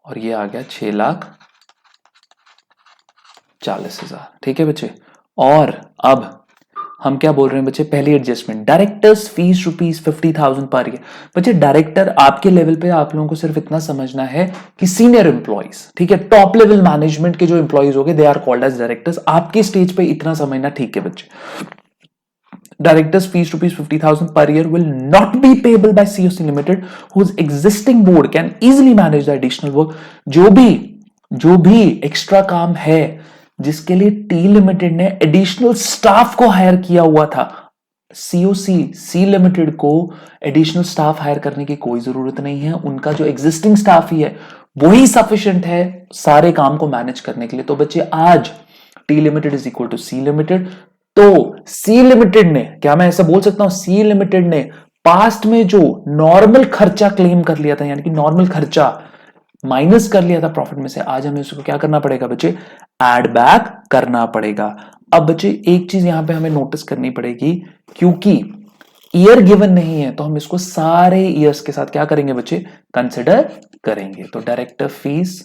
और ये आ गया 6,40,000, ठीक है बच्चे. और अब हम क्या बोल रहे हैं बच्चे, पहली adjustment, directors fees ₹50,000 per year. बच्चे डायरेक्टर आपके लेवल पे आप लोगों को सिर्फ इतना समझना है कि सीनियर एम्प्लॉइज, ठीक है, टॉप लेवल मैनेजमेंट के जो एम्प्लॉइज हो गए, they are called as directors. आपके स्टेज पे इतना समझना, ठीक है बच्चे. directors fees rupees 50,000 per year will not be payable by COC Limited, whose existing board can easily manage the additional work. जो भी एक्स्ट्रा काम है जिसके लिए टी लिमिटेड ने एडिशनल स्टाफ को हायर किया हुआ था, सी लिमिटेड को एडिशनल स्टाफ हायर करने की कोई जरूरत नहीं है, उनका जो एग्जिस्टिंग स्टाफ ही है वही सफिशिएंट है सारे काम को मैनेज करने के लिए। तो बच्चे आज T limited is equal to C limited, तो सी लिमिटेड ने, क्या मैं ऐसा बोल सकता हूं, सी लिमिटेड ने पास्ट में जो नॉर्मल खर्चा क्लेम कर लिया था, यानी कि नॉर्मल खर्चा माइनस कर लिया था प्रॉफिट में से, आज हमें उसको क्या करना पड़ेगा बच्चे, ऐड बैक करना पड़ेगा। अब बच्चे एक चीज यहां पे हमें नोटिस करनी पड़ेगी, क्योंकि ईयर गिवन नहीं है तो हम इसको सारे ईयर्स के साथ क्या करेंगे बच्चे, कंसिडर करेंगे। तो डायरेक्टर फीस,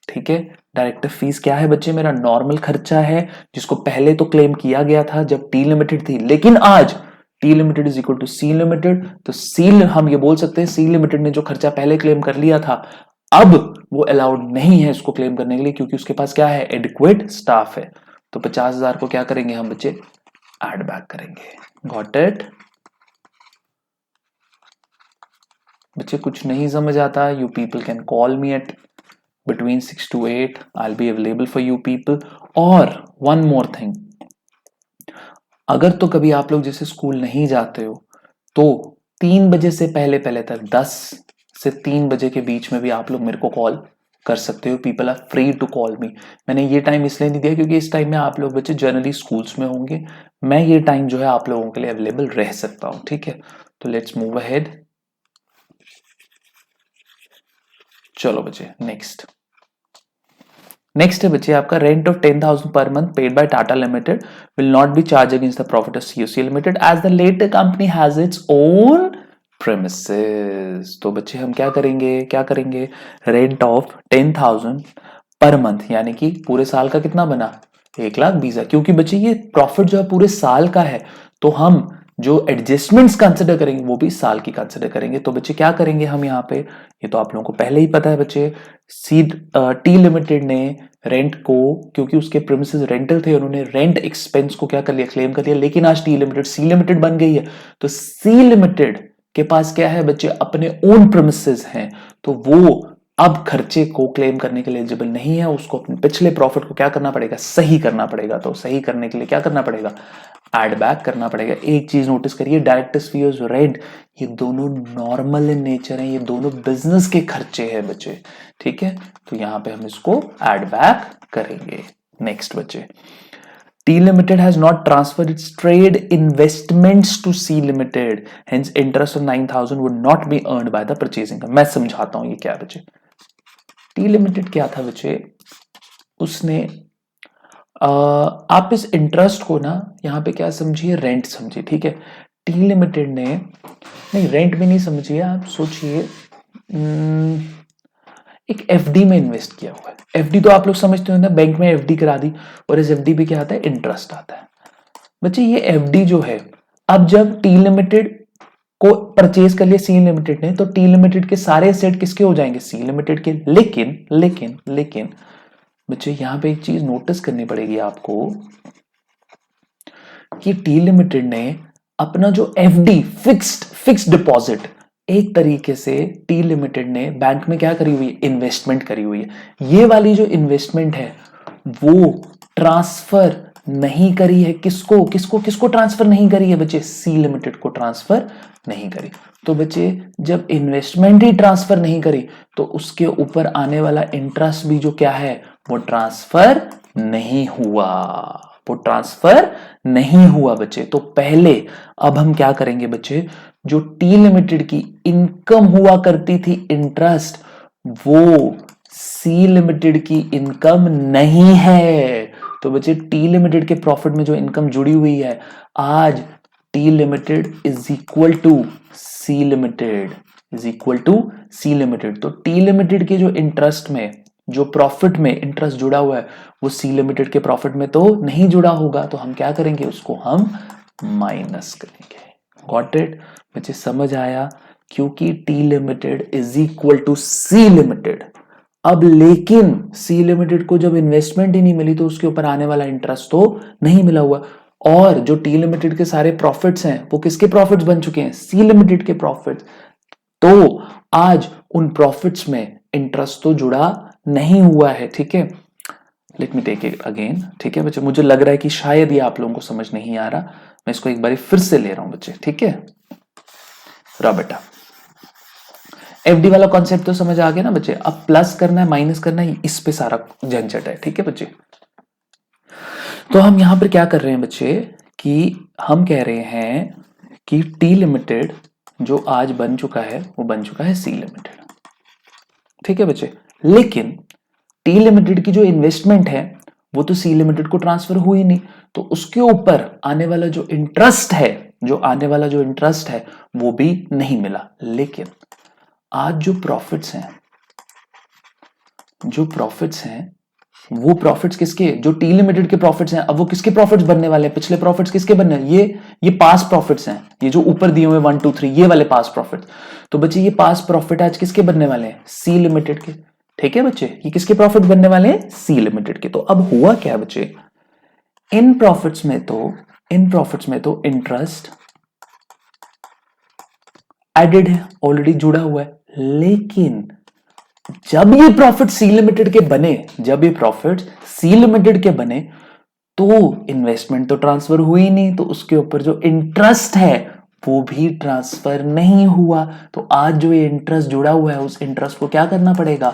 ठीक है, डायरेक्टर फीस क्या है बच्चे, मेरा नॉर्मल खर्चा है जिसको पहले तो क्लेम किया गया था जब टी लिमिटेड थी, लेकिन आज T limited is equal to C limited, तो सी, हम ये बोल सकते हैं सी लिमिटेड ने जो खर्चा पहले क्लेम कर लिया था अब वो अलाउड नहीं है इसको क्लेम करने के लिए, क्योंकि उसके पास क्या है, एडिक्वेट स्टाफ है। तो 50,000 को क्या करेंगे हम बच्चे, ऐड बैक करेंगे। गॉट इट बच्चे? कुछ नहीं समझ आता, you people can call me at between 6 to 8. I'll be available for you people. और one more thing, अगर तो कभी आप लोग जैसे स्कूल नहीं जाते हो तो 3 बजे से पहले तक 10 से 3 बजे के बीच में भी आप लोग मेरे को कॉल कर सकते हो। People are free to call me. मैंने ये टाइम इसलिए नहीं दिया क्योंकि इस टाइम में आप लोग बच्चे जनरली स्कूल्स में होंगे, मैं ये टाइम जो है आप लोगों के लिए अवेलेबल रह सकता हूँ, ठीक है। तो लेट्स मूव अहेड। चलो बच्चे नेक्स्ट है बच्चे आपका rent of 10,000 per month paid by Tata limited will not be charge against the profit of COC limited as the latter company has its own premises. तो बच्चे हम क्या करेंगे रेंट ऑफ 10,000 पर मंथ, यानी कि पूरे साल का कितना बना, 1,20,000, क्योंकि बच्चे ये प्रॉफिट जो है पूरे साल का है तो हम जो एडजस्टमेंट्स कंसिडर करेंगे वो भी साल की कंसिडर करेंगे। तो बच्चे क्या करेंगे हम यहाँ पे, ये तो आप लोगों को पहले ही पता है बच्चे, टी लिमिटेड ने रेंट को, क्योंकि उसके प्रीमिसेस रेंटल थे, उन्होंने रेंट एक्सपेंस को क्या कर लिया, क्लेम कर लिया, लेकिन आज टी लिमिटेड सी लिमिटेड बन गई है तो सी लिमिटेड के पास क्या है बच्चे, अपने ओन प्रीमिसेस हैं, तो वो अब खर्चे को क्लेम करने के लिए एलिजिबल नहीं है, उसको अपने पिछले प्रॉफिट को क्या करना पड़ेगा, सही करना पड़ेगा। तो सही करने के लिए क्या करना पड़ेगा, ऐड बैक करना पड़ेगा। एक चीज नोटिस करिए, डायरेक्टर्स फीस, रेंट, ये दोनों नॉर्मल इन नेचर हैं, ये दोनों बिजनेस के खर्चे हैं बच्चे, ठीक है। तो यहां पे हम इसको ऐड बैक करेंगे। नेक्स्ट बच्चे, T Limited has not transferred its trade investments to C Limited, hence interest of 9,000 would not be earned by the purchasing company। मैं समझाता हूं ये क्या है बच्चे। T Limited क्या था बच्चे, उसने आप इस इंटरेस्ट को ना यहाँ पे क्या समझिए, रेंट समझिए, ठीक है। टी लिमिटेड ने, नहीं रेंट भी नहीं समझिए, आप सोचिए एक एफडी में इन्वेस्ट किया हुआ है। एफडी तो आप लोग समझते हो ना, बैंक में एफडी करा दी और इस एफडी पे क्या आता है, इंटरेस्ट आता है। बच्चे ये एफडी जो है, अब जब टी लिमिटेड को परचेज कर लिया सी लिमिटेड ने, तो टी लिमिटेड के सारे एसेट किसके हो जाएंगे, सी लिमिटेड के। लेकिन बच्चे यहां पे एक चीज नोटिस करनी पड़ेगी आपको कि टी लिमिटेड ने अपना जो एफडी, फिक्स्ड डिपॉजिट, एक तरीके से टी लिमिटेड ने बैंक में क्या करी हुई है, इन्वेस्टमेंट करी हुई है। ये वाली जो इन्वेस्टमेंट है वो ट्रांसफर नहीं करी है, किसको ट्रांसफर नहीं करी है बच्चे, सी लिमिटेड को ट्रांसफर नहीं करी। तो बच्चे जब इन्वेस्टमेंट ही ट्रांसफर नहीं करी तो उसके ऊपर आने वाला इंटरेस्ट भी जो क्या है, वो ट्रांसफर नहीं हुआ बच्चे। तो पहले, अब हम क्या करेंगे बच्चे, जो टी लिमिटेड की इनकम हुआ करती थी इंटरेस्ट, वो सी लिमिटेड की इनकम नहीं है। तो बच्चे टी लिमिटेड के प्रॉफिट में जो इनकम जुड़ी हुई है, आज T limited is equal to C limited. तो टी लिमिटेड के जो इंटरेस्ट में, जो प्रॉफिट में इंटरेस्ट जुड़ा हुआ है, वो सी लिमिटेड के प्रॉफिट में तो नहीं जुड़ा होगा, तो हम क्या करेंगे, उसको हम माइनस करेंगे। गॉट इट बच्चे, समझ आया? क्योंकि T limited is equal to C limited. अब लेकिन सी लिमिटेड को जब इन्वेस्टमेंट ही नहीं मिली तो उसके ऊपर आने वाला इंटरेस्ट तो नहीं मिला हुआ, और जो टी लिमिटेड के सारे प्रॉफिट्स हैं वो किसके प्रॉफिट्स बन चुके हैं? सी लिमिटेड के प्रॉफिट्स। तो आज उन प्रॉफिट्स में इंटरेस्ट तो जुड़ा नहीं हुआ है, ठीक है। Let me take it again, ठीक है बच्चे। मुझे लग रहा है कि शायद ये आप लोगों को समझ नहीं आ रहा, मैं इसको एक बार फिर से ले रहा हूं बच्चे, ठीक है। रहा बेटा, एफडी वाला कॉन्सेप्ट तो समझ आ गया ना बच्चे। अब प्लस करना है माइनस करना है, इस पे सारा झंझट है, ठीक है बच्चे। तो हम यहां पर क्या कर रहे हैं बच्चे कि हम कह रहे हैं कि टी लिमिटेड जो आज बन चुका है वो बन चुका है सी लिमिटेड, ठीक है बच्चे। लेकिन टी लिमिटेड की जो इन्वेस्टमेंट है वो तो सी लिमिटेड को ट्रांसफर हुई नहीं, तो उसके ऊपर आने वाला जो इंटरेस्ट है, वो भी नहीं मिला। लेकिन आज जो प्रॉफिट्स हैं वो प्रॉफिट्स किसके? जो टी लिमिटेड के प्रॉफिट्स हैं, अब वो किसके प्रॉफिट्स बनने वाले हैं? पिछले प्रॉफिट्स किसके बनने हैं? ये पास प्रॉफिट्स हैं, ये जो ऊपर दिए हुए 1 2 3 ये वाले पास प्रॉफिट। तो बच्चे ये पास प्रॉफिट आज किसके बनने वाले हैं? सी लिमिटेड के, ठीक है बच्चे। ये किसके प्रॉफिट बनने वाले हैं? सी लिमिटेड के। तो अब हुआ क्या बच्चे, इन प्रॉफिट्स में तो इंटरेस्ट एडेड है, ऑलरेडी जुड़ा हुआ है। लेकिन जब ये प्रॉफिट सी लिमिटेड के बने तो इन्वेस्टमेंट तो ट्रांसफर हुई नहीं, तो उसके ऊपर जो इंटरेस्ट है वो भी ट्रांसफर नहीं हुआ। तो आज जो ये इंटरेस्ट जुड़ा हुआ है उस इंटरेस्ट को क्या करना पड़ेगा?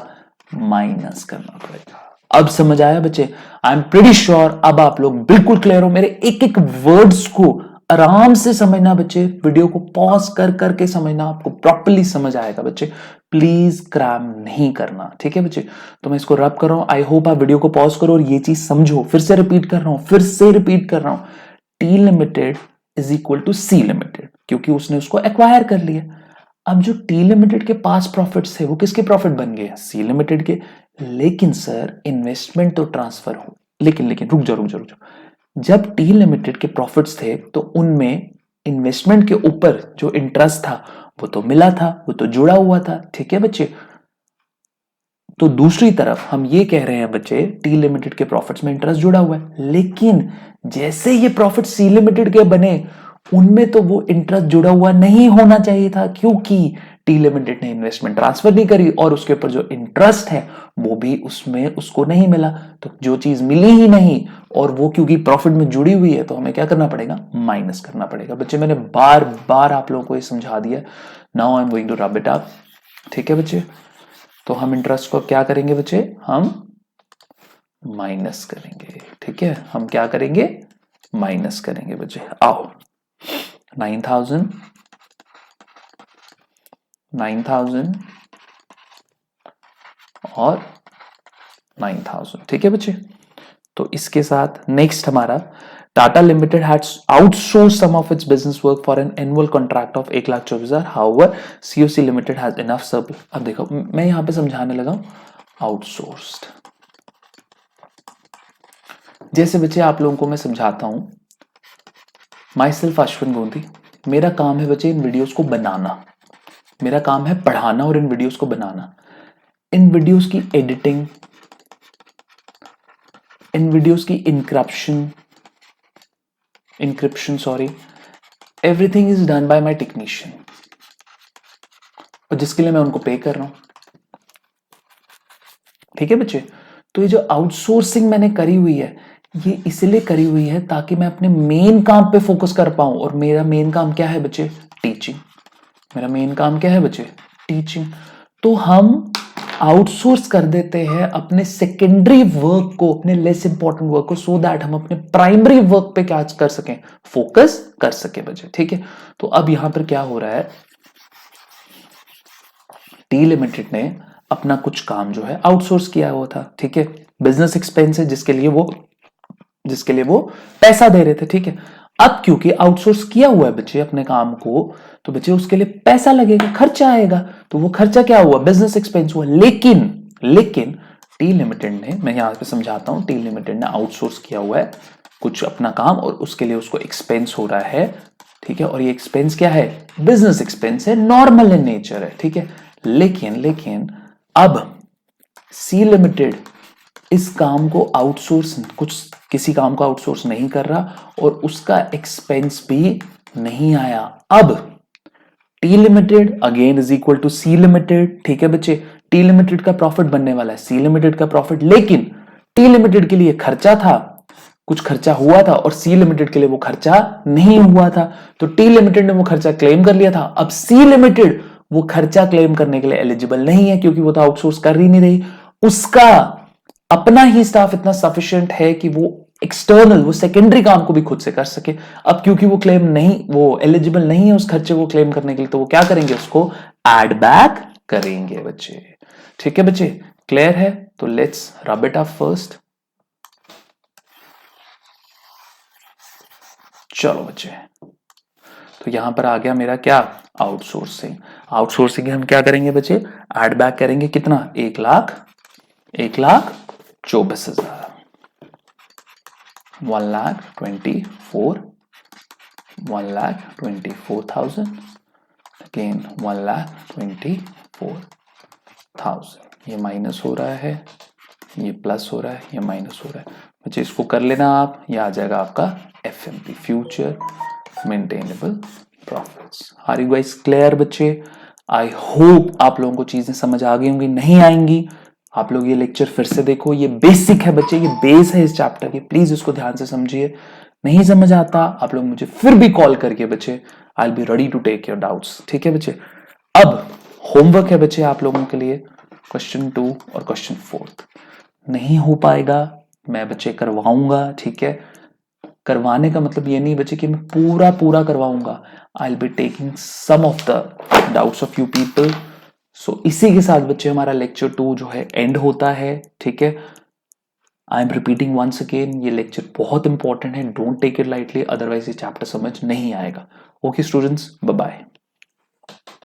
माइनस करना पड़ेगा। अब समझ आया बच्चे? आई एम प्रीटी श्योर अब आप लोग बिल्कुल क्लियर हो। मेरे एक एक वर्ड्स को आराम से समझना बच्चे, वीडियो को पॉज कर करके समझना, आपको प्रॉपर्ली समझ आएगा बच्चे। प्लीज क्रैम नहीं करना, ठीक है बच्चे। तो मैं इसको रब कर रहा हूं, आई होप आप वीडियो को पॉज करो और ये चीज समझो। फिर से रिपीट कर रहा हूं, T limited is equal to C limited, क्योंकि उसने उसको एक्वायर कर लिया। अब जो टी लिमिटेड के पास प्रॉफिट्स थे वो किसके प्रॉफिट बन गए? सी लिमिटेड के। लेकिन सर इन्वेस्टमेंट तो ट्रांसफर हो, लेकिन रुक जाओ। जब टी लिमिटेड के प्रॉफिट्स थे तो उनमें इन्वेस्टमेंट के ऊपर जो इंटरेस्ट था वो तो मिला था, वो तो जुड़ा हुआ था, ठीक है बच्चे। तो दूसरी तरफ हम ये कह रहे हैं बच्चे, टी लिमिटेड के प्रॉफिट्स में इंटरेस्ट जुड़ा हुआ है, लेकिन जैसे ये प्रॉफिट सी लिमिटेड के बने उनमें तो वो इंटरेस्ट जुड़ा हुआ नहीं होना चाहिए था, क्योंकि टी लिमिटेड ने इन्वेस्टमेंट ट्रांसफर नहीं करी और उसके ऊपर जो इंटरेस्ट है वो भी उसमें उसको नहीं मिला। तो जो चीज मिली ही नहीं और वो क्योंकि प्रॉफिट में जुड़ी हुई है तो हमें क्या करना पड़ेगा? माइनस करना पड़ेगा। बच्चे मैंने बार बार आप लोगों को ये समझा दिया। Now I am going to rub it up, ठीक है बच्चे। तो हम इंटरेस्ट को क्या करेंगे बच्चे? हम माइनस करेंगे, ठीक है। हम क्या करेंगे? माइनस करेंगे बच्चे। आओ 9,000 और 9,000, ठीक है बच्चे। तो इसके साथ नेक्स्ट हमारा Tata limited has outsource some of its business work for an annual contract of 1,24,000। However COC limited has enough surplus. अब देखो मैं यहां पे समझाने लगा हूं आउटसोर्स्ड। जैसे बच्चे आप लोगों को मैं समझाता हूं, माई सेल्फ अश्विन गोंदी, मेरा काम है बच्चे इन वीडियोस को बनाना, मेरा काम है पढ़ाना और इन वीडियोस को बनाना। इन वीडियोस की एडिटिंग, इन वीडियोस की encryption sorry, everything is done by my technician, और जिसके लिए मैं उनको पे कर रहा हूं, ठीक है बच्चे। तो ये जो आउटसोर्सिंग मैंने करी हुई है ये इसलिए करी हुई है ताकि मैं अपने मेन काम पे फोकस कर पाऊं, और मेरा मेन काम क्या है बच्चे? टीचिंग। मेरा मेन काम क्या है बच्चे? टीचिंग। तो हम आउटसोर्स कर देते हैं अपने सेकेंडरी वर्क को, अपने लेस इंपॉर्टेंट वर्क को, सो दैट हम अपने प्राइमरी वर्क पे क्या कर सकें? फोकस कर सके बच्चे, ठीक है। तो अब यहां पर क्या हो रहा है, टी लिमिटेड ने अपना कुछ काम जो है आउटसोर्स किया हुआ था, ठीक है। बिजनेस एक्सपेंस है जिसके लिए वो पैसा दे रहे थे, ठीक है। अब क्योंकि आउटसोर्स किया हुआ है बच्चे अपने काम को, तो बच्चे उसके लिए पैसा लगेगा, खर्चा आएगा, तो वो खर्चा क्या हुआ? बिजनेस एक्सपेंस हुआ। लेकिन टी लिमिटेड ने, मैं यहां पे समझाता हूं, टी लिमिटेड ने आउटसोर्स किया हुआ है कुछ अपना काम और उसके लिए उसको एक्सपेंस हो रहा है, ठीक है। और ये एक्सपेंस क्या है? बिजनेस एक्सपेंस है, नॉर्मल इन नेचर है, ठीक है। लेकिन अब सी लिमिटेड इस काम को आउटसोर्स, किसी काम को आउटसोर्स नहीं कर रहा और उसका एक्सपेंस भी नहीं आया। अब T limited again is equal to C limited, ठीक है बच्चे, टी लिमिटेड का प्रॉफिट बनने वाला है सी लिमिटेड का प्रॉफिट, लेकिन टी लिमिटेड के लिए खर्चा था, कुछ खर्चा हुआ था और सी लिमिटेड के लिए वो खर्चा नहीं हुआ था, तो टी लिमिटेड ने वो खर्चा क्लेम कर लिया था। अब सी लिमिटेड वो खर्चा क्लेम करने के लिए एलिजिबल नहीं है क्योंकि वो तो आउटसोर्स कर ही नहीं रही, उसका अपना ही स्टाफ इतना सफिशिएंट है कि वो एक्सटर्नल, वो सेकेंडरी काम को भी खुद से कर सके। अब क्योंकि वो क्लेम नहीं, वो एलिजिबल नहीं है उस खर्चे को क्लेम करने के लिए, तो वो क्या करेंगे, उसको एड बैक करेंगे बच्चे। ठीक है बच्चे, क्लियर है? तो लेट्स रब इट अप फर्स्ट। चलो बच्चे, तो यहां पर आ गया मेरा क्या, आउटसोर्सिंग। आउटसोर्सिंग हम क्या करेंगे बच्चे, एड बैक करेंगे कितना, 1,24,000, 1,24,000 अगेन 1,24,000। ये माइनस हो रहा है, ये प्लस हो रहा है, ये माइनस हो रहा है बच्चे, इसको कर लेना आप, ये आ जाएगा आपका FMP, future maintainable profits. Are you guys clear बच्चे? आई होप आप लोगों को चीजें समझ आ गई होंगी, नहीं आएंगी आप लोग ये लेक्चर फिर से देखो, ये बेसिक है बच्चे, ये बेस है इस चैप्टर की, प्लीज इसको ध्यान से समझिए। नहीं समझ आता आप लोग मुझे फिर भी कॉल करके बच्चे, I will be ready to take your doubts, ठीक है बच्चे। अब होमवर्क है बच्चे आप लोगों के लिए, क्वेश्चन 2 और क्वेश्चन 4 नहीं हो पाएगा, मैं बच्चे करवाऊंगा, ठीक है। करवाने का मतलब ये नहीं बच्चे कि मैं पूरा पूरा करवाऊंगा, I will be taking some of the doubts of you people. So इसी के साथ बच्चे हमारा लेक्चर 2 जो है एंड होता है, ठीक है। I am repeating once again, ये लेक्चर बहुत इंपॉर्टेंट है, don't take it lightly, otherwise ये चैप्टर समझ नहीं आएगा। Okay students, bye bye.